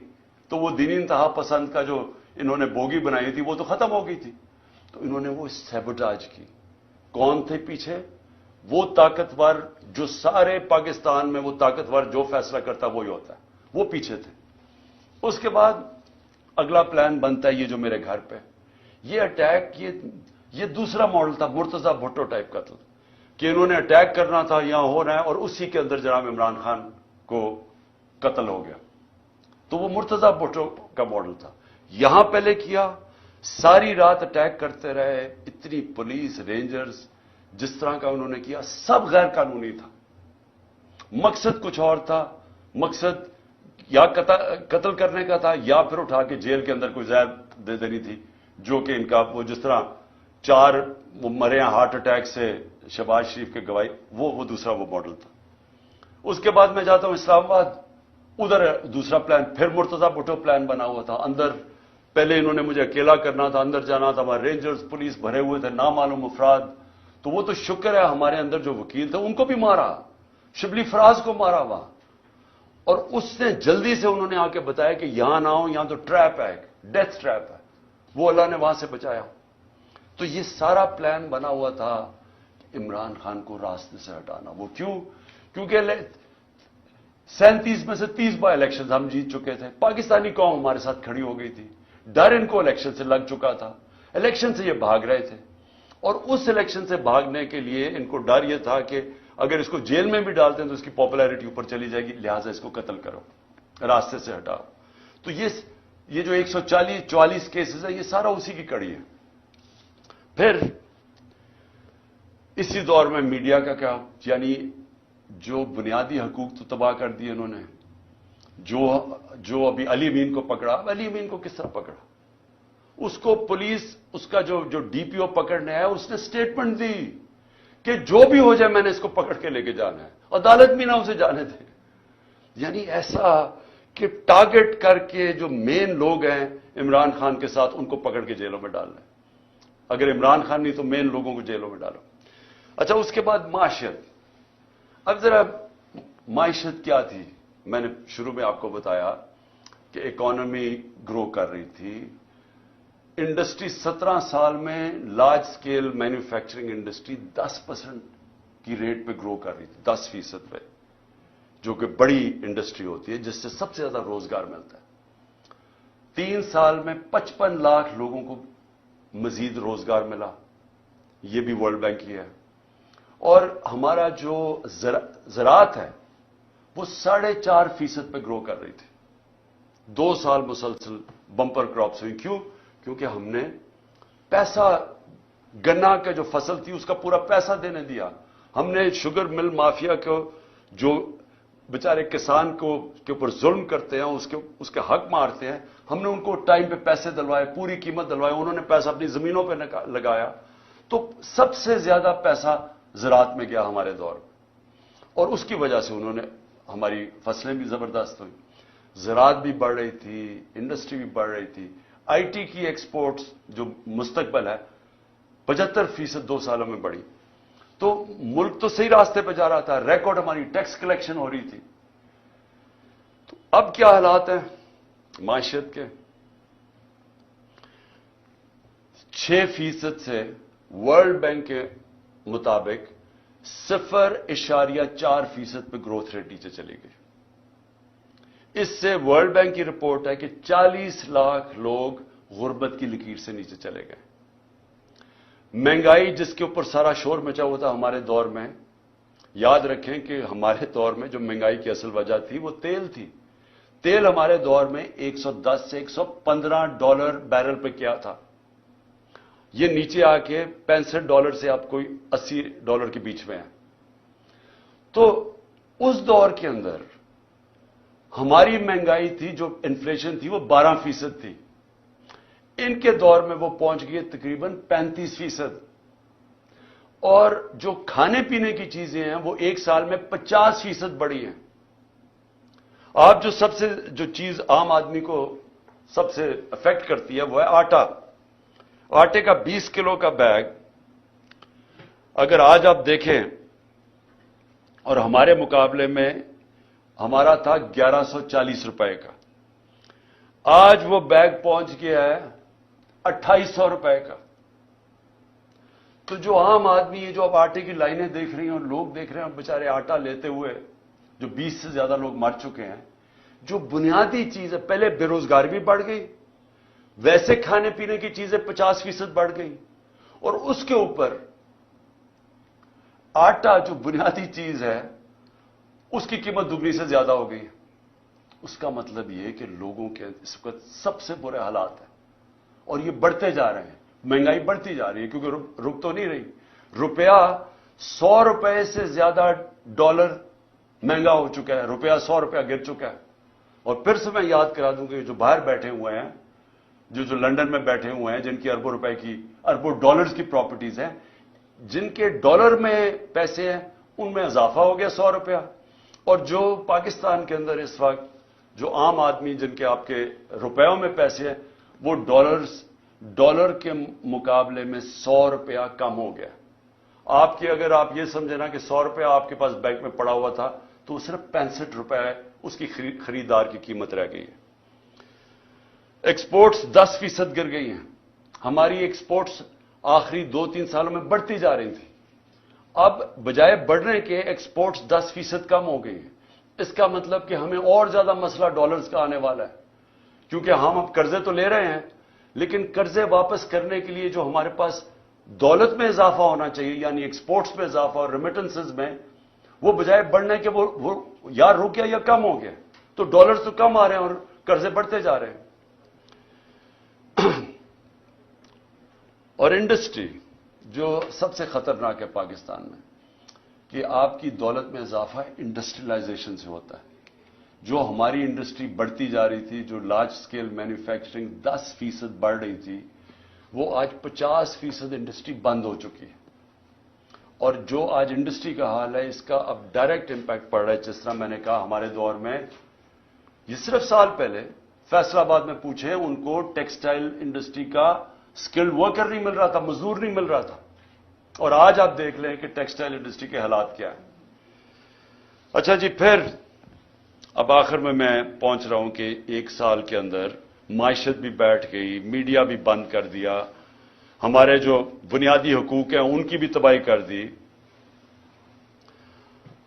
تو وہ دینی انتہا پسند کا جو انہوں نے بوگی بنائی تھی وہ تو ختم ہو گئی تھی. تو انہوں نے وہ سیبوٹاج کی. کون تھے پیچھے؟ وہ طاقتور جو سارے پاکستان میں وہ طاقتور جو فیصلہ کرتا وہی ہوتا ہے, وہ پیچھے تھے. اس کے بعد اگلا پلان بنتا ہے یہ جو میرے گھر پہ یہ اٹیک, یہ دوسرا ماڈل تھا مرتضی بھٹو ٹائپ قتل, کہ انہوں نے اٹیک کرنا تھا, یہاں ہو رہا ہے, اور اسی کے اندر جناب عمران خان کو قتل ہو گیا. تو وہ مرتضی بھٹو کا ماڈل تھا. یہاں پہلے کیا, ساری رات اٹیک کرتے رہے, اتنی پولیس رینجرز, جس طرح کا انہوں نے کیا سب غیر قانونی تھا. مقصد کچھ اور تھا, مقصد یا قتل کرنے کا تھا یا پھر اٹھا کے جیل کے اندر کوئی زہر دے دینی تھی, جو کہ ان کا وہ جس طرح 4 مرے ہیں ہارٹ اٹیک سے شہباز شریف کے گواہی, وہ دوسرا وہ ماڈل تھا. اس کے بعد میں جاتا ہوں اسلام آباد, ادھر دوسرا پلان, پھر مرتضی بھٹو پلان بنا ہوا تھا. اندر پہلے انہوں نے مجھے اکیلا کرنا تھا, اندر جانا تھا, وہاں رینجرز پولیس بھرے ہوئے تھے, نامعلوم افراد. تو وہ تو شکر ہے ہمارے اندر جو وکیل تھے ان کو بھی مارا, شبلی فراز کو مارا وہاں. اور اس نے جلدی سے انہوں نے آ کے بتایا کہ یہاں نہ ہو, یہاں تو ٹریپ ہے, ڈیتھ ٹریپ ہے. وہ اللہ نے وہاں سے بچایا. تو یہ سارا پلان بنا ہوا تھا عمران خان کو راستے سے ہٹانا. وہ کیونکہ 37 میں سے 30 بار الیکشن ہم جیت چکے تھے, پاکستانی قوم ہمارے ساتھ کھڑی ہو گئی تھی, ڈر ان کو الیکشن سے لگ چکا تھا, الیکشن سے یہ بھاگ رہے تھے. اور اس الیکشن سے بھاگنے کے لیے ان کو ڈر یہ تھا کہ اگر اس کو جیل میں بھی ڈالتے ہیں تو اس کی پاپولیرٹی اوپر چلی جائے گی, لہٰذا اس کو قتل کرو, راستے سے ہٹاؤ. تو یہ جو 144 کیسز ہیں یہ سارا اسی کی کڑی ہے. پھر اسی دور میں میڈیا کا کیا, یعنی جو بنیادی حقوق تو تباہ کر دیے انہوں نے, جو ابھی علی امین کو پکڑا، علی امین کو کس طرح پکڑا؟ اس کو پولیس، اس کا جو ڈی پی او پکڑنے آیا، اس نے سٹیٹمنٹ دی کہ جو بھی ہو جائے میں نے اس کو پکڑ کے لے کے جانا ہے، عدالت بھی نہ اسے جانے دے. یعنی ایسا کہ ٹارگٹ کر کے جو مین لوگ ہیں عمران خان کے ساتھ، ان کو پکڑ کے جیلوں میں ڈالنا ہے. اگر عمران خان نہیں تو مین لوگوں کو جیلوں میں ڈالو. اچھا، اس کے بعد معاشیت. اب ذرا معیشت کیا تھی؟ میں نے شروع میں آپ کو بتایا کہ اکانومی گرو کر رہی تھی. انڈسٹری 17 سال میں لارج سکیل مینوفیکچرنگ انڈسٹری 10% کی ریٹ پہ گرو کر رہی تھی، 10% پہ، جو کہ بڑی انڈسٹری ہوتی ہے جس سے سب سے زیادہ روزگار ملتا ہے. 3 سال میں 55 لاکھ لوگوں کو مزید روزگار ملا. یہ بھی ورلڈ بینک کی ہے. اور ہمارا جو زراعت ہے وہ 4.5% پہ گرو کر رہی تھی. 2 سال مسلسل بمپر کراپس ہوئی. کیوں؟ کیونکہ ہم نے پیسہ، گنا کا جو فصل تھی اس کا پورا پیسہ دینے دیا. ہم نے شوگر مل مافیا کو، جو بیچارے کسان کو کے اوپر ظلم کرتے ہیں، اس کے حق مارتے ہیں، ہم نے ان کو ٹائم پہ پیسے دلوائے، پوری قیمت دلوائے. انہوں نے پیسہ اپنی زمینوں پہ لگایا. تو سب سے زیادہ پیسہ زراعت میں گیا ہمارے دور میں، اور اس کی وجہ سے انہوں نے، ہماری فصلیں بھی زبردست ہوئی، زراعت بھی بڑھ رہی تھی، انڈسٹری بھی بڑھ رہی تھی. آئی ٹی کی ایکسپورٹس جو مستقبل ہے 75% 2 سالوں میں بڑھی. تو ملک تو صحیح راستے پہ جا رہا تھا، ریکارڈ ہماری ٹیکس کلیکشن ہو رہی تھی. تو اب کیا حالات ہیں معیشت کے؟ 6% سے ورلڈ بینک کے مطابق 0.4% پہ گروتھ ریٹ نیچے چلی گئی. اس سے ورلڈ بینک کی رپورٹ ہے کہ 40 لاکھ لوگ غربت کی لکیر سے نیچے چلے گئے. مہنگائی جس کے اوپر سارا شور مچا ہوا تھا ہمارے دور میں، یاد رکھیں کہ ہمارے دور میں جو مہنگائی کی اصل وجہ تھی وہ تیل تھی. تیل ہمارے دور میں $110 سے $115 بیرل پہ کیا تھا. یہ نیچے آ کے $65 سے آپ کوئی $80 کے بیچ میں ہے. تو اس دور کے اندر ہماری مہنگائی تھی، جو انفلیشن تھی وہ 12% تھی. ان کے دور میں وہ پہنچ گئی تقریباً 35%. اور جو کھانے پینے کی چیزیں ہیں وہ 1 سال میں 50% بڑھی ہیں. آپ جو چیز عام آدمی کو سب سے افیکٹ کرتی ہے وہ ہے آٹا. آٹے کا 20 کلو کا بیگ اگر آج آپ دیکھیں، اور ہمارے مقابلے میں ہمارا تھا 1140 روپے کا، آج وہ بیگ پہنچ گیا ہے 2800 روپے کا. تو جو عام آدمی ہے، جو اب آٹے کی لائنیں دیکھ رہی ہیں اور لوگ دیکھ رہے ہیں بیچارے آٹا لیتے ہوئے، جو 20 سے زیادہ لوگ مر چکے ہیں. جو بنیادی چیز ہے، پہلے بے روزگاری بھی بڑھ گئی، ویسے کھانے پینے کی چیزیں 50% بڑھ گئی، اور اس کے اوپر آٹا جو بنیادی چیز ہے اس کی قیمت دوگنی سے زیادہ ہو گئی. اس کا مطلب یہ کہ لوگوں کے اس وقت سب سے برے حالات ہیں، اور یہ بڑھتے جا رہے ہیں. مہنگائی بڑھتی جا رہی ہے کیونکہ رک تو نہیں رہی. روپیہ 100 روپے سے زیادہ ڈالر مہنگا ہو چکا ہے. روپیہ 100 روپیہ گر چکا ہے. اور پھر سے میں یاد کرا دوں کہ جو باہر بیٹھے ہوئے ہیں، جو لندن میں بیٹھے ہوئے ہیں، جن کی اربوں روپے کی، اربوں ڈالرز کی پراپرٹیز ہیں، جن کے ڈالر میں پیسے ہیں، ان میں اضافہ ہو گیا 100 روپیہ. اور جو پاکستان کے اندر اس وقت جو عام آدمی جن کے آپ کے روپیوں میں پیسے ہیں، وہ ڈالر کے مقابلے میں 100 روپیہ کم ہو گیا. آپ کی اگر آپ یہ سمجھیں نا کہ 100 روپیہ آپ کے پاس بینک میں پڑا ہوا تھا، تو صرف 65 روپے اس کی خریدار کی قیمت رہ گئی ہے. ایکسپورٹس 10% گر گئی ہیں. ہماری ایکسپورٹس آخری 2-3 سالوں میں بڑھتی جا رہی تھی، اب بجائے بڑھنے کے ایکسپورٹس 10% کم ہو گئی ہیں. اس کا مطلب کہ ہمیں اور زیادہ مسئلہ ڈالرز کا آنے والا ہے، کیونکہ ہم اب قرضے تو لے رہے ہیں، لیکن قرضے واپس کرنے کے لیے جو ہمارے پاس دولت میں اضافہ ہونا چاہیے، یعنی ایکسپورٹس میں اضافہ اور ریمیٹنسز میں، وہ بجائے بڑھنے کے وہ یا رک گیا یا کم ہو گیا. تو ڈالرز تو کم آ رہے ہیں اور قرضے بڑھتے جا رہے ہیں. اور انڈسٹری جو سب سے خطرناک ہے پاکستان میں، کہ آپ کی دولت میں اضافہ انڈسٹریلائزیشن سے ہوتا ہے. جو ہماری انڈسٹری بڑھتی جا رہی تھی، جو لارج سکیل مینوفیکچرنگ 10% بڑھ رہی تھی، وہ آج 50% انڈسٹری بند ہو چکی ہے. اور جو آج انڈسٹری کا حال ہے، اس کا اب ڈائریکٹ امپیکٹ پڑ رہا ہے. جس طرح میں نے کہا ہمارے دور میں، یہ صرف سال پہلے فیصل آباد میں پوچھیں ان کو ٹیکسٹائل انڈسٹری کا اسکلڈ ورکر نہیں مل رہا تھا، مزدور نہیں مل رہا تھا. اور آج آپ دیکھ لیں کہ ٹیکسٹائل انڈسٹری کے حالات کیا ہیں. اچھا جی، پھر اب آخر میں پہنچ رہا ہوں کہ 1 سال کے اندر معیشت بھی بیٹھ گئی، میڈیا بھی بند کر دیا، ہمارے جو بنیادی حقوق ہیں ان کی بھی تباہی کر دی،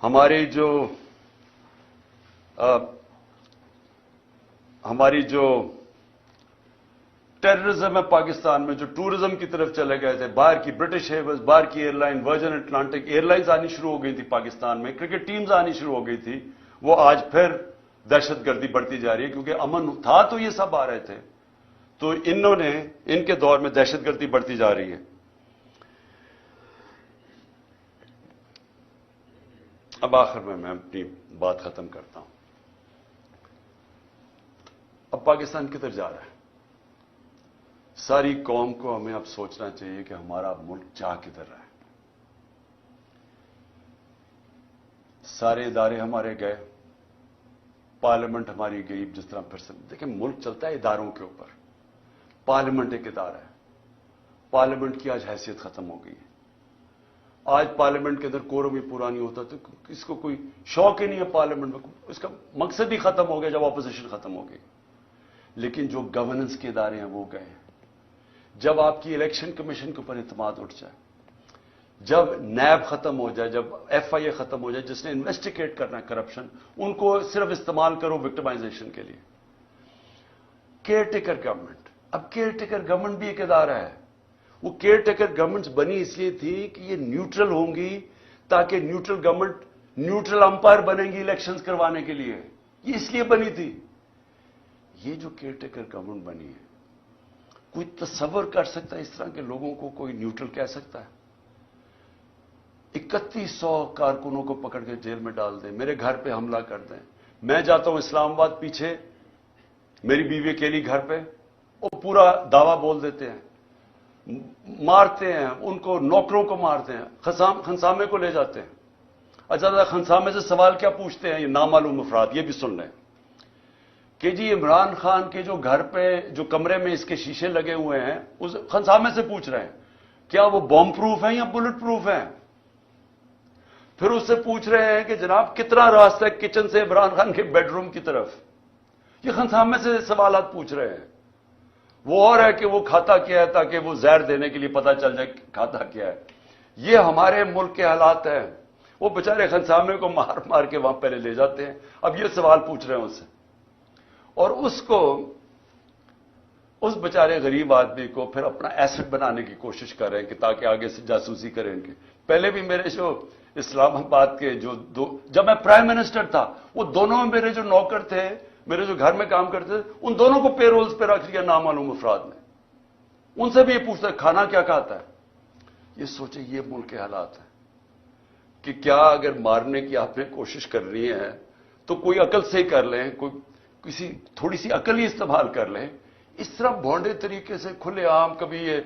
ہماری جو ٹیررزم ہے پاکستان میں، جو ٹورزم کی طرف چلے گئے تھے، باہر کی برٹش ایئرویز، باہر کی airline, Virgin Atlantic airlines آنی شروع ہو گئی تھی پاکستان میں، کرکٹ ٹیمز آنی شروع ہو گئی تھی، وہ آج پھر دہشت گردی بڑھتی جا رہی ہے. کیونکہ امن تھا تو یہ سب آ رہے تھے، تو ان کے دور میں دہشت گردی بڑھتی جا رہی ہے. اب آخر میں اپنی بات ختم کرتا ہوں. اب پاکستان کدھر جا رہا ہے؟ ساری قوم کو ہمیں اب سوچنا چاہیے کہ ہمارا ملک جا کدھر رہا ہے. سارے ادارے ہمارے گئے، پارلیمنٹ ہماری گئی. جس طرح پھر سے دیکھیں، ملک چلتا ہے اداروں کے اوپر. پارلیمنٹ ایک ادارہ ہے، پارلیمنٹ کی آج حیثیت ختم ہو گئی ہے. آج پارلیمنٹ کے اندر کورم ہی پورا نہیں ہوتا، تو اس کو کوئی شوق ہی نہیں ہے پارلیمنٹ میں. اس کا مقصد ہی ختم ہو گیا جب اپوزیشن ختم ہو گئی. لیکن جو گورننس کے ادارے ہیں وہ گئے ہیں. جب آپ کی الیکشن کمیشن کے اوپر اعتماد اٹھ جائے، جب نیب ختم ہو جائے، جب ایف آئی اے ختم ہو جائے جس نے انویسٹیگیٹ کرنا ہے کرپشن، ان کو صرف استعمال کرو وکٹمائزیشن کے لیے. کیئر ٹیکر گورنمنٹ، اب کیئر ٹیکر گورنمنٹ بھی ایک ادارہ ہے. وہ کیئر ٹیکر گورنمنٹس بنی اس لیے تھی کہ یہ نیوٹرل ہوں گی، تاکہ نیوٹرل گورنمنٹ نیوٹرل امپائر بنیں گی الیکشنز کروانے کے لیے. یہ اس لیے بنی تھی. یہ جو کیئر ٹیکر گورنمنٹ بنی ہے، کوئی تصور کر سکتا ہے اس طرح کے لوگوں کو کوئی نیوٹرل کہہ سکتا ہے؟ 3100 کارکنوں کو پکڑ کے جیل میں ڈال دیں، میرے گھر پہ حملہ کر دیں. میں جاتا ہوں اسلام آباد، پیچھے میری بیوی اکیلی گھر پہ، وہ پورا دعویٰ بول دیتے ہیں، مارتے ہیں ان کو، نوکروں کو مارتے ہیں، خنسامے کو لے جاتے ہیں. اچھا، خنسامے سے سوال کیا پوچھتے ہیں یہ نامعلوم افراد؟ یہ بھی سن لیں کہ جی عمران خان کے جو گھر پہ جو کمرے میں اس کے شیشے لگے ہوئے ہیں، اس خنسامے سے پوچھ رہے ہیں کیا وہ بم پروف ہیں یا بلٹ پروف ہیں. پھر اس سے پوچھ رہے ہیں کہ جناب کتنا راستہ ہے کچن سے عمران خان کے بیڈ روم کی طرف. یہ خنسامے سے سوالات پوچھ رہے ہیں. وہ اور ہے کہ وہ کھاتا کیا ہے تاکہ وہ زہر دینے کے لیے پتہ چل جائے کھاتا کیا ہے. یہ ہمارے ملک کے حالات ہیں. وہ بیچارے خنسامے کو مار مار کے وہاں پہلے لے جاتے ہیں. اب یہ سوال پوچھ رہے ہیں اس سے، اور اس بیچارے غریب آدمی کو پھر اپنا ایسٹ بنانے کی کوشش کر رہے ہیں کہ تاکہ آگے سے جاسوسی کریں ان کے. پہلے بھی میرے جو اسلام آباد کے جب میں پرائم منسٹر تھا، وہ دونوں میرے جو نوکر تھے، میرے جو گھر میں کام کرتے تھے، ان دونوں کو پے رولز پہ رکھ لیا نامعلوم افراد نے. ان سے بھی یہ پوچھتا ہے کھانا کیا کھاتا ہے. یہ سوچیں، یہ ملک کے حالات ہیں کہ کیا اگر مارنے کی آپ نے کوشش کرنی ہے تو کوئی عقل سے کر لیں، کسی تھوڑی سی عقل ہی استعمال کر لیں. اس طرح بھونڈے طریقے سے کھلے عام کبھی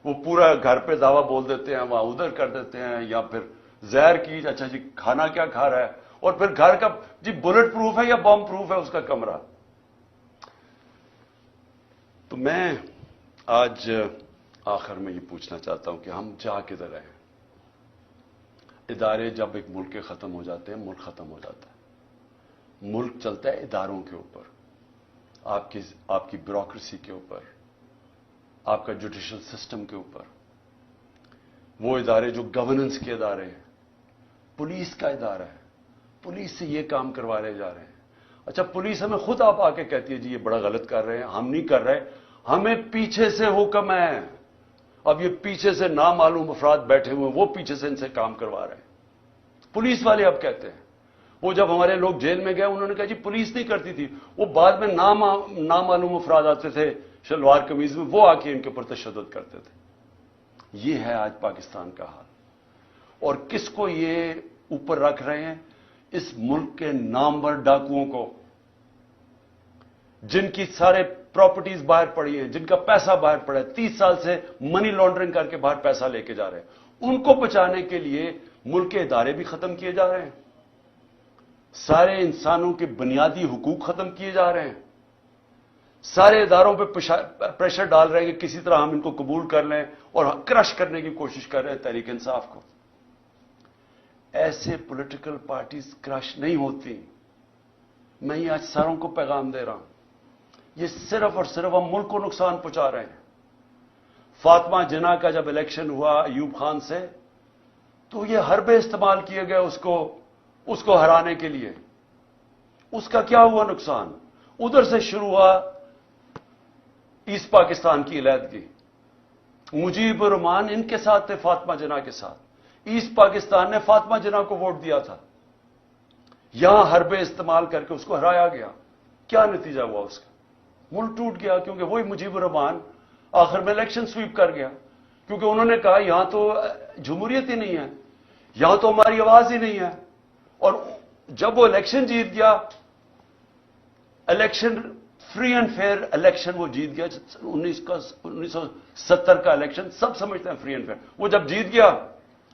وہ پورا گھر پہ دعویٰ بول دیتے ہیں، وہاں ادھر کر دیتے ہیں، یا پھر زہر کی اچھا جی کھانا کیا کھا رہا ہے، اور پھر گھر کا جی بلٹ پروف ہے یا بم پروف ہے اس کا کمرہ. تو میں آج آخر میں یہ پوچھنا چاہتا ہوں کہ ہم جا کدھر رہے ہیں. ادارے جب ایک ملک کے ختم ہو جاتے ہیں، ملک ختم ہو جاتا ہے. ملک چلتا ہے اداروں کے اوپر، آپ کی بیوروکریسی کے اوپر، آپ کا جوڈیشل سسٹم کے اوپر. وہ ادارے جو گورننس کے ادارے ہیں، پولیس کا ادارہ ہے، پولیس سے یہ کام کروائے جا رہے ہیں. اچھا، پولیس ہمیں خود آپ آ کے کہتی ہے جی یہ بڑا غلط کر رہے ہیں، ہم نہیں کر رہے، ہمیں پیچھے سے حکم ہے. اب یہ پیچھے سے نامعلوم افراد بیٹھے ہوئے ہیں، وہ پیچھے سے ان سے کام کروا رہے ہیں. پولیس والے اب کہتے ہیں. وہ جب ہمارے لوگ جیل میں گئے انہوں نے کہا جی پولیس نہیں کرتی تھی، وہ بعد میں نامعلوم افراد آتے تھے شلوار قمیض میں، وہ آ کے ان کے اوپر تشدد کرتے تھے. یہ ہے آج پاکستان کا حال. اور کس کو یہ اوپر رکھ رہے ہیں؟ اس ملک کے نامور ڈاکوؤں کو، جن کی سارے پراپرٹیز باہر پڑی ہیں, جن کا پیسہ باہر پڑا ہے, 30 سال سے منی لانڈرنگ کر کے باہر پیسہ لے کے جا رہے ہیں, ان کو بچانے کے لیے ملک کے ادارے بھی ختم کیے جا رہے ہیں, سارے انسانوں کے بنیادی حقوق ختم کیے جا رہے ہیں, سارے اداروں پہ پریشر ڈال رہے ہیں کہ کسی طرح ہم ان کو قبول کر لیں اور کرش کرنے کی کوشش کر رہے ہیں تحریک انصاف کو. ایسے پولیٹیکل پارٹیز کرش نہیں ہوتی. میں یہ آج ساروں کو پیغام دے رہا ہوں, یہ صرف اور صرف ہم ملک کو نقصان پہنچا رہے ہیں. فاطمہ جناح کا جب الیکشن ہوا ایوب خان سے, تو یہ حربے استعمال کیے گئے اس کو ہرانے کے لیے. اس کا کیا ہوا نقصان؟ ادھر سے شروع ہوا ایسٹ پاکستان کی علیحدگی. مجیب الرحمان ان کے ساتھ تھے, فاطمہ جناح کے ساتھ. ایسٹ پاکستان نے فاطمہ جناح کو ووٹ دیا تھا. یہاں حربے استعمال کر کے اس کو ہرایا گیا. کیا نتیجہ ہوا اس کا؟ ملک ٹوٹ گیا, کیونکہ وہی مجیب الرحمان آخر میں الیکشن سویپ کر گیا, کیونکہ انہوں نے کہا یہاں تو جمہوریت ہی نہیں ہے, یہاں تو ہماری آواز ہی نہیں ہے. اور جب وہ الیکشن جیت گیا, election free and fair election وہ جیت گیا, 1970 کا الیکشن سب سمجھتے ہیں فری اینڈ فیئر. وہ جب جیت گیا,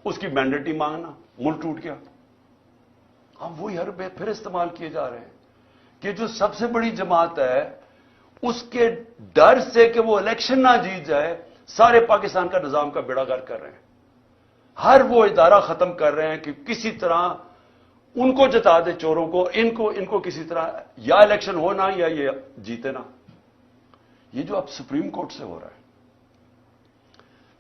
اس کی مینڈیٹ ہی مانگنا, ملک ٹوٹ گیا. اب وہی حربے پھر استعمال کیے جا رہے ہیں کہ جو سب سے بڑی جماعت ہے, اس کے ڈر سے کہ وہ الیکشن نہ جیت جائے, سارے پاکستان کا نظام کا بیڑا گرک کر رہے ہیں. ہر وہ ادارہ ختم کر رہے ہیں کہ کسی طرح ان کو جتا دے, چوروں کو, ان کو کسی طرح یا الیکشن ہونا یا یہ جیتے نا. یہ جو اب سپریم کورٹ سے ہو رہا ہے,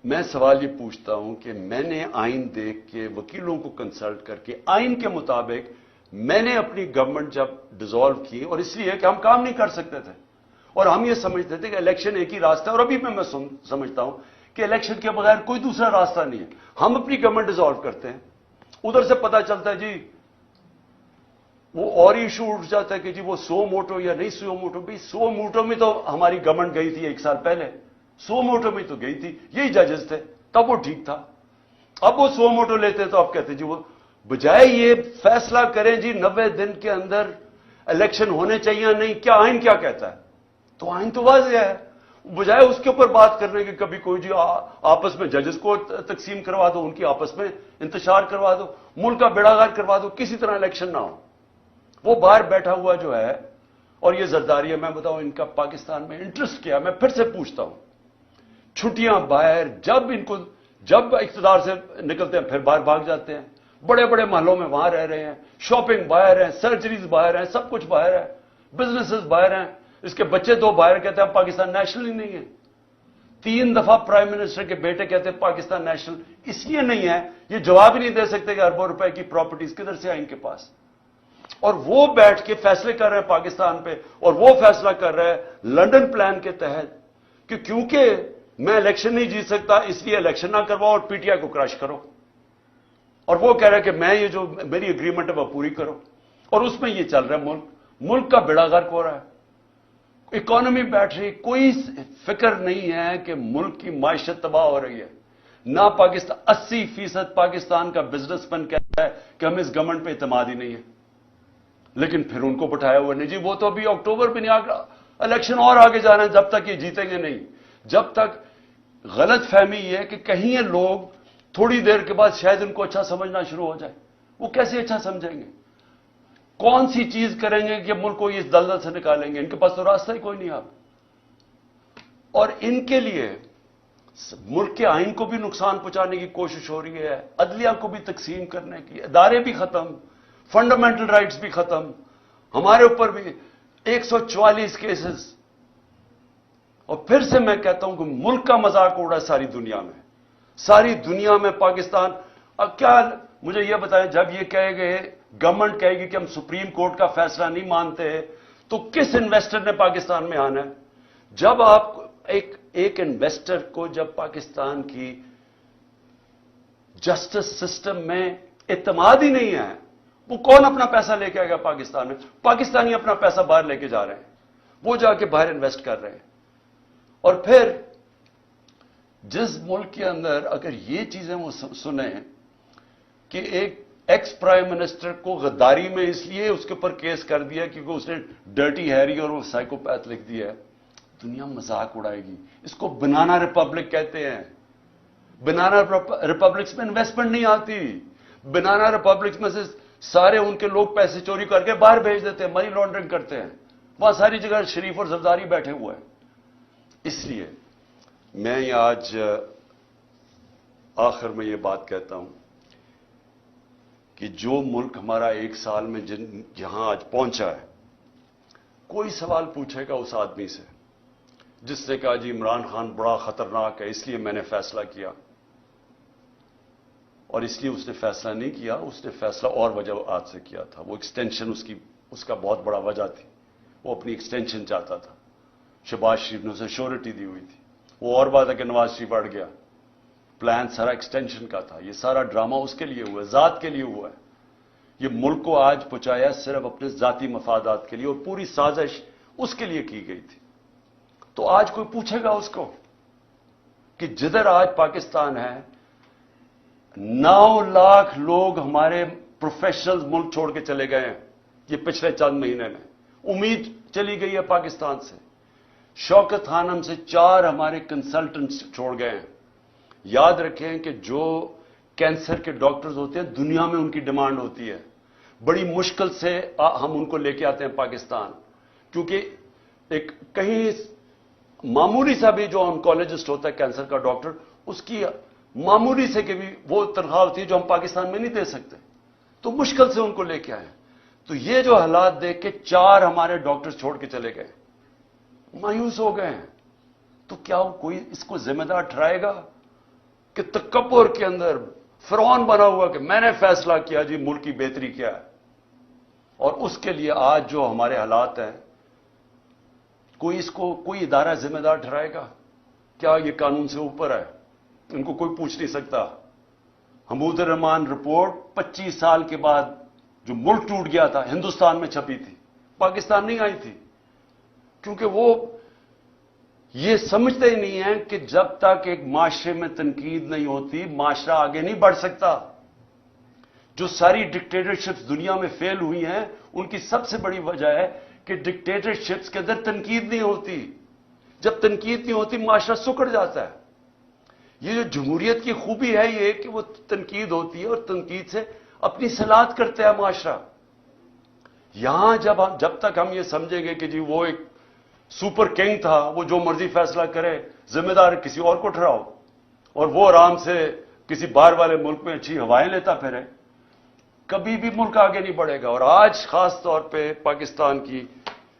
میں سوال یہ پوچھتا ہوں کہ میں نے آئین دیکھ کے, وکیلوں کو کنسلٹ کر کے, آئین کے مطابق میں نے اپنی گورنمنٹ جب ڈیزالو کی, اور اس لیے کہ ہم کام نہیں کر سکتے تھے اور ہم یہ سمجھتے تھے کہ الیکشن ایک ہی راستہ ہے, اور ابھی میں سمجھتا ہوں کہ الیکشن کے بغیر کوئی دوسرا راستہ نہیں ہے. ہم اپنی گورنمنٹ ڈیزالو کرتے ہیں, ادھر سے پتا چلتا ہے جی وہ اور ایشو اٹھ جاتا ہے کہ جی وہ 100 موٹو یا نہیں 100 موٹو. بھی 100 موٹو میں تو ہماری گورنمنٹ گئی تھی 1 سال پہلے, 100 موٹو میں تو گئی تھی, یہی ججز تھے, تب وہ ٹھیک تھا. اب وہ 100 موٹو لیتے تو آپ کہتے جی وہ بجائے یہ فیصلہ کریں جی 90 دن کے اندر الیکشن ہونے چاہیے نہیں, کیا آئین کیا کہتا ہے, تو آئین تو واضح ہے. بجائے اس کے اوپر بات کرنے کے کبھی کوئی جی آپس میں ججز کو تقسیم کروا دو, ان کی آپس میں انتشار کروا دو, ملک کا بیڑا غرق کروا دو, کسی طرح الیکشن نہ ہو. وہ باہر بیٹھا ہوا جو ہے, اور یہ زرداری ہے, میں بتاؤں ان کا پاکستان میں انٹرسٹ کیا. میں پھر سے پوچھتا ہوں, چھٹیاں باہر, جب اقتدار سے نکلتے ہیں پھر باہر بھاگ جاتے ہیں, بڑے بڑے محلوں میں وہاں رہ رہے ہیں, شاپنگ باہر ہیں, سرجریز باہر ہیں, سب کچھ باہر ہے, بزنسز باہر ہیں. اس کے بچے 2 باہر کہتے ہیں پاکستان نیشنل ہی نہیں ہے. 3 دفعہ پرائم منسٹر کے بیٹے کہتے ہیں پاکستان نیشنل اس لیے نہیں ہے, یہ جواب ہی نہیں دے سکتے کہ اربوں روپے کی پراپرٹیز کدھر سے آئیں ان کے پاس. اور وہ بیٹھ کے فیصلے کر رہے ہیں پاکستان پہ, اور وہ فیصلہ کر رہے ہیں لنڈن پلان کے تحت کہ کیونکہ میں الیکشن نہیں جیت سکتا اس لیے الیکشن نہ کرواؤ اور پی ٹی آئی کو کرش کرو. اور وہ کہہ رہے ہیں کہ میں یہ جو میری اگریمنٹ ہے وہ پوری کرو, اور اس میں یہ چل رہا ہے. ملک کا بیڑا غرق ہو رہا ہے, اکانومی بیٹھ رہی, کوئی فکر نہیں ہے کہ ملک کی معیشت تباہ ہو رہی ہے. نہ پاکستان, 80% پاکستان کا بزنس مین کہتا ہے کہ ہمیں اس گورنمنٹ پہ اعتماد ہی نہیں ہے, لیکن پھر ان کو بٹھایا ہوا نہیں جی وہ تو ابھی اکتوبر میں نہیں آ گیا, الیکشن اور آگے جا رہے ہیں, جب تک یہ جیتیں گے نہیں, جب تک غلط فہمی یہ ہے کہ کہیں یہ لوگ تھوڑی دیر کے بعد شاید ان کو اچھا سمجھنا شروع ہو جائے. وہ کیسے اچھا سمجھیں گے؟ کون سی چیز کریں گے کہ ملک کو اس دلدل سے نکالیں گے؟ ان کے پاس تو راستہ ہی کوئی نہیں. آپ اور ان کے لیے ملک کے آئین کو بھی نقصان پہنچانے کی کوشش ہو رہی ہے, عدلیہ کو بھی تقسیم کرنے کی, ادارے بھی ختم, فنڈامنٹل رائٹس بھی ختم, ہمارے اوپر بھی 144 کیسز. اور پھر سے میں کہتا ہوں کہ ملک کا مذاق اڑا ساری دنیا میں, ساری دنیا میں پاکستان. اب کیا مجھے یہ بتائیں, جب یہ کہے گئے گورنمنٹ کہے گی کہ ہم سپریم کورٹ کا فیصلہ نہیں مانتے, تو کس انویسٹر نے پاکستان میں آنا ہے؟ جب آپ ایک انویسٹر کو جب پاکستان کی جسٹس سسٹم میں اعتماد ہی نہیں ہے, وہ کون اپنا پیسہ لے کے آئے گا پاکستان میں؟ پاکستانی اپنا پیسہ باہر لے کے جا رہے ہیں, وہ جا کے باہر انویسٹ کر رہے ہیں. اور پھر جس ملک کے اندر اگر یہ چیزیں وہ سنیں کہ ایک ایکس پرائم منسٹر کو غداری میں اس لیے اس کے اوپر کیس کر دیا کیونکہ اس نے ڈرٹی ہیری اور وہ سائیکوپیتھ لکھ دیا ہے. دنیا مذاق اڑائے گی. اس کو بنانا ریپبلک کہتے ہیں. بنانا ریپبلکس میں انویسٹمنٹ نہیں آتی. بنانا ریپبلکس میں سے سارے ان کے لوگ پیسے چوری کر کے باہر بھیج دیتے ہیں, منی لانڈرنگ کرتے ہیں. وہاں ساری جگہ شریف اور زرداری بیٹھے ہوئے ہیں. اس لیے میں یہ آج آخر میں یہ بات کہتا ہوں کہ جو ملک ہمارا ایک سال میں جہاں آج پہنچا ہے, کوئی سوال پوچھے گا اس آدمی سے جس نے کہا جی عمران خان بڑا خطرناک ہے اس لیے میں نے فیصلہ کیا, اور اس لیے اس نے فیصلہ نہیں کیا, اس نے فیصلہ اور وجوہات سے کیا تھا. وہ ایکسٹینشن اس کا بہت بڑا وجہ تھی. وہ اپنی ایکسٹینشن چاہتا تھا. شہباز شریف نے اسے شیورٹی دی ہوئی تھی. وہ اور بات ہے کہ نواز شریف اڑ گیا. پلان سارا ایکسٹینشن کا تھا. یہ سارا ڈرامہ اس کے لیے ہوا ہے, ذات کے لیے ہوا ہے. یہ ملک کو آج پہنچایا صرف اپنے ذاتی مفادات کے لیے, اور پوری سازش اس کے لیے کی گئی تھی. تو آج کوئی پوچھے گا اس کو کہ جدھر آج پاکستان ہے 9 لاکھ لوگ ہمارے پروفیشنلز ملک چھوڑ کے چلے گئے ہیں یہ پچھلے چند مہینے میں. امید چلی گئی ہے پاکستان سے. شوکت خانم سے 4 ہمارے کنسلٹنٹس چھوڑ گئے ہیں. یاد رکھیں کہ جو کینسر کے ڈاکٹرز ہوتے ہیں دنیا میں ان کی ڈیمانڈ ہوتی ہے. بڑی مشکل سے ہم ان کو لے کے آتے ہیں پاکستان, کیونکہ ایک کہیں معمولی سا بھی جو آنکولوجسٹ ہوتا ہے کینسر کا ڈاکٹر, اس کی معمولی سے کہ بھی وہ تنخواہ ہوتی ہے جو ہم پاکستان میں نہیں دے سکتے, تو مشکل سے ان کو لے کے آئے. تو یہ جو حالات دیکھ کے 4 ہمارے ڈاکٹر چھوڑ کے چلے گئے, مایوس ہو گئے ہیں. تو کیا کوئی اس کو ذمہ دار ٹھہرائے گا کہ تکبر کے اندر فرعون بنا ہوا کہ میں نے فیصلہ کیا جی ملک کی بہتری کیا ہے, اور اس کے لیے آج جو ہمارے حالات ہیں کوئی اس کو کوئی ادارہ ذمہ دار ٹھہرائے گا؟ کیا یہ قانون سے اوپر ہے؟ ان کو کوئی پوچھ نہیں سکتا. حمود الرحمان رپورٹ 25 سال کے بعد جو ملک ٹوٹ گیا تھا ہندوستان میں چھپی تھی, پاکستان نہیں آئی تھی, کیونکہ وہ یہ سمجھتے ہی نہیں ہیں کہ جب تک ایک معاشرے میں تنقید نہیں ہوتی معاشرہ آگے نہیں بڑھ سکتا. جو ساری ڈکٹیٹرشپس دنیا میں فیل ہوئی ہیں ان کی سب سے بڑی وجہ ہے کہ ڈکٹیٹرشپس کے اندر تنقید نہیں ہوتی. جب تنقید نہیں ہوتی معاشرہ سکڑ جاتا ہے. یہ جو جمہوریت کی خوبی ہے یہ کہ وہ تنقید ہوتی ہے اور تنقید سے اپنی صلاحیت کرتا ہے معاشرہ. یہاں جب تک ہم یہ سمجھیں گے کہ جی وہ ایک سپر کنگ تھا, وہ جو مرضی فیصلہ کرے, ذمہ دار کسی اور کو ٹھہراؤ, اور وہ آرام سے کسی باہر والے ملک میں اچھی ہوائیں لیتا پھرے, کبھی بھی ملک آگے نہیں بڑھے گا. اور آج خاص طور پہ پاکستان کی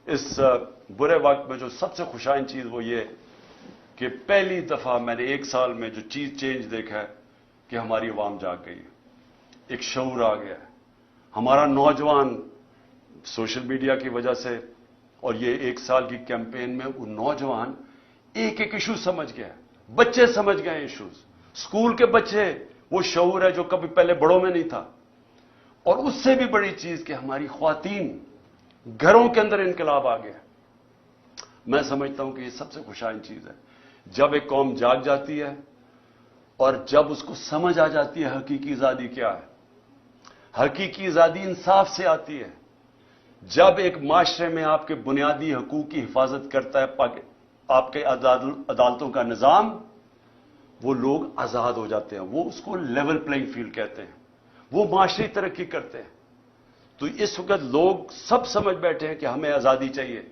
اس برے وقت میں جو سب سے خوشائن چیز وہ یہ کہ پہلی دفعہ میں نے 1 سال میں جو چیز چینج دیکھا ہے کہ ہماری عوام جاگ گئی ہے, ایک شعور آ گیا ہے. ہمارا نوجوان سوشل میڈیا کی وجہ سے اور یہ 1 سال کی کیمپین میں وہ نوجوان ایک ایشو سمجھ گیا, بچے سمجھ گئے ایشوز, اسکول کے بچے, وہ شعور ہے جو کبھی پہلے بڑوں میں نہیں تھا. اور اس سے بھی بڑی چیز کہ ہماری خواتین گھروں کے اندر انقلاب آ گیا. میں سمجھتا ہوں کہ یہ سب سے خوشائن چیز ہے جب ایک قوم جاگ جاتی ہے اور جب اس کو سمجھ آ جاتی ہے حقیقی آزادی کیا ہے. حقیقی آزادی انصاف سے آتی ہے جب ایک معاشرے میں آپ کے بنیادی حقوق کی حفاظت کرتا ہے آپ کے عدالتوں کا نظام, وہ لوگ آزاد ہو جاتے ہیں. وہ اس کو لیول پلئنگ فیلڈ کہتے ہیں. وہ معاشری ترقی کرتے ہیں. تو اس وقت لوگ سب سمجھ بیٹھے ہیں کہ ہمیں آزادی چاہیے,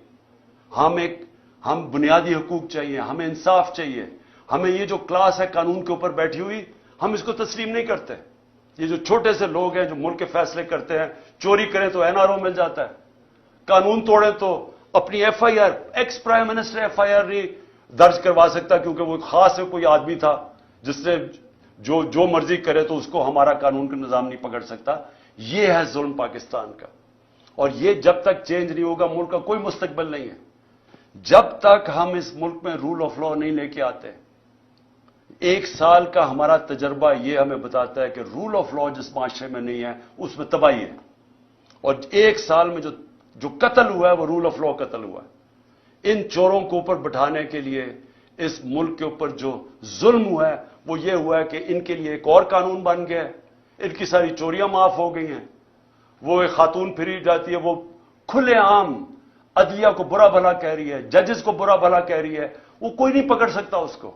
ہم بنیادی حقوق چاہیے, ہمیں انصاف چاہیے. ہمیں یہ جو کلاس ہے قانون کے اوپر بیٹھی ہوئی ہم اس کو تسلیم نہیں کرتے. یہ جو چھوٹے سے لوگ ہیں جو ملک کے فیصلے کرتے ہیں, چوری کریں تو NRO مل جاتا ہے, قانون توڑیں تو اپنی FIR, ex prime minister FIR نہیں درج کروا سکتا کیونکہ وہ خاص کوئی آدمی تھا جس نے جو مرضی کرے تو اس کو ہمارا قانون کا نظام نہیں پکڑ سکتا. یہ ہے ظلم پاکستان کا, اور یہ جب تک چینج نہیں ہوگا ملک کا کوئی مستقبل نہیں ہے. جب تک ہم اس ملک میں رول آف لا نہیں لے کے آتے. 1 سال کا ہمارا تجربہ یہ ہمیں بتاتا ہے کہ رول آف لا جس معاشرے میں نہیں ہے اس میں تباہی ہے. اور 1 سال میں جو قتل ہوا ہے وہ رول آف لا قتل ہوا ہے. ان چوروں کو اوپر بٹھانے کے لیے اس ملک کے اوپر جو ظلم ہوا ہے وہ یہ ہوا ہے کہ ان کے لیے ایک اور قانون بن گیا ہے, ان کی ساری چوریاں معاف ہو گئی ہیں. وہ ایک خاتون پھری جاتی ہے, وہ کھلے عام عدلیہ کو برا بھلا کہہ رہی ہے, ججز کو برا بھلا کہہ رہی ہے. وہ کوئی نہیں پکڑ سکتا اس کو,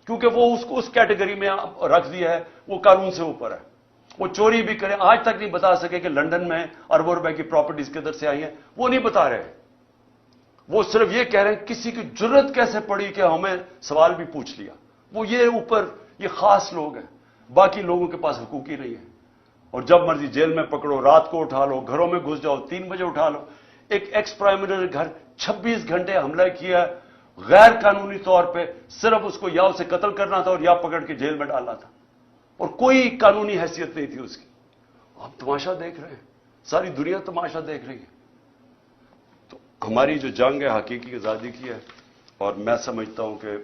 کیونکہ وہ اس کو اس کیٹیگری میں رکھ دیا ہے, وہ قانون سے اوپر ہے. وہ چوری بھی کریں, آج تک نہیں بتا سکے کہ لندن میں اربوں روپے کی پراپرٹیز کدھر سے آئی ہیں, وہ نہیں بتا رہے. وہ صرف یہ کہہ رہے ہیں کسی کی جرت کیسے پڑی کہ ہمیں سوال بھی پوچھ لیا. وہ یہ اوپر یہ خاص لوگ ہیں, باقی لوگوں کے پاس حقوق ہی نہیں ہے. اور جب مرضی جیل میں پکڑو, رات کو اٹھا لو, گھروں میں گھس جاؤ, 3 بجے اٹھا لو. ایک ایکس پرائم منسٹر کے گھر 26 گھنٹے حملہ کیا غیر قانونی طور پہ, صرف اس کو یا اسے قتل کرنا تھا اور یا پکڑ کے جیل میں ڈالنا تھا, اور کوئی قانونی حیثیت نہیں تھی اس کی. ہم تماشا دیکھ رہے ہیں, ساری دنیا تماشا دیکھ رہی ہے. تو ہماری جو جنگ ہے حقیقی آزادی کی ہے, اور میں سمجھتا ہوں کہ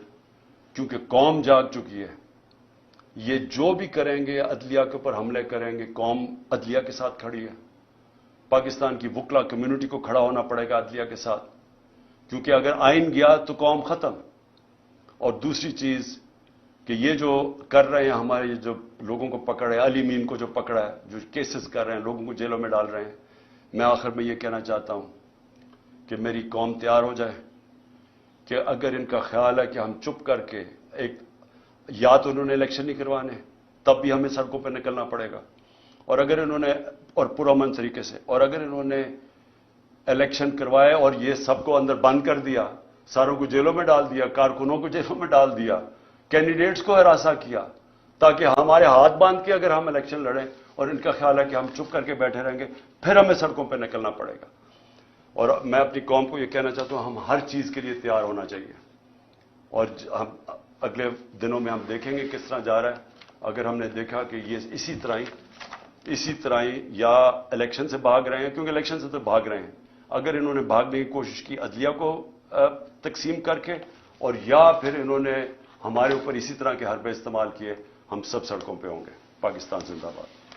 کیونکہ قوم جاگ چکی ہے, یہ جو بھی کریں گے عدلیہ کے اوپر حملے کریں گے, قوم عدلیہ کے ساتھ کھڑی ہے. پاکستان کی وکلا کمیونٹی کو کھڑا ہونا پڑے گا عدلیہ کے ساتھ, کیونکہ اگر آئین گیا تو قوم ختم. اور دوسری چیز کہ یہ جو کر رہے ہیں ہمارے جو لوگوں کو پکڑ ہے, علی مین کو جو پکڑا ہے, جو کیسز کر رہے ہیں, لوگوں کو جیلوں میں ڈال رہے ہیں, میں آخر میں یہ کہنا چاہتا ہوں کہ میری قوم تیار ہو جائے کہ اگر ان کا خیال ہے کہ ہم چپ کر کے یا تو انہوں نے الیکشن نہیں کروانے, تب بھی ہمیں سڑکوں پہ نکلنا پڑے گا, اور اگر انہوں نے, اور پرامن طریقے سے, اور اگر انہوں نے الیکشن کروائے اور یہ سب کو اندر بند کر دیا, ساروں کو جیلوں میں ڈال دیا, کارکنوں کو جیلوں میں ڈال دیا, کینڈیڈیٹس کو ہراساں کیا, تاکہ ہمارے ہاتھ باندھ کے اگر ہم الیکشن لڑیں, اور ان کا خیال ہے کہ ہم چپ کر کے بیٹھے رہیں گے, پھر ہمیں سڑکوں پہ نکلنا پڑے گا. اور میں اپنی قوم کو یہ کہنا چاہتا ہوں, ہم ہر چیز کے لیے تیار ہونا چاہیے. اور ہم اگلے دنوں میں ہم دیکھیں گے کس طرح جا رہا ہے. اگر ہم نے دیکھا کہ یہ اسی طرح ہی یا الیکشن سے بھاگ رہے ہیں, کیونکہ الیکشن سے تو بھاگ رہے ہیں, اگر انہوں نے بھاگنے کی کوشش کی عدلیہ کو تقسیم کر کے, اور یا پھر انہوں نے ہمارے اوپر اسی طرح کے حربے استعمال کیے, ہم سب سڑکوں پہ ہوں گے. پاکستان زندہ باد.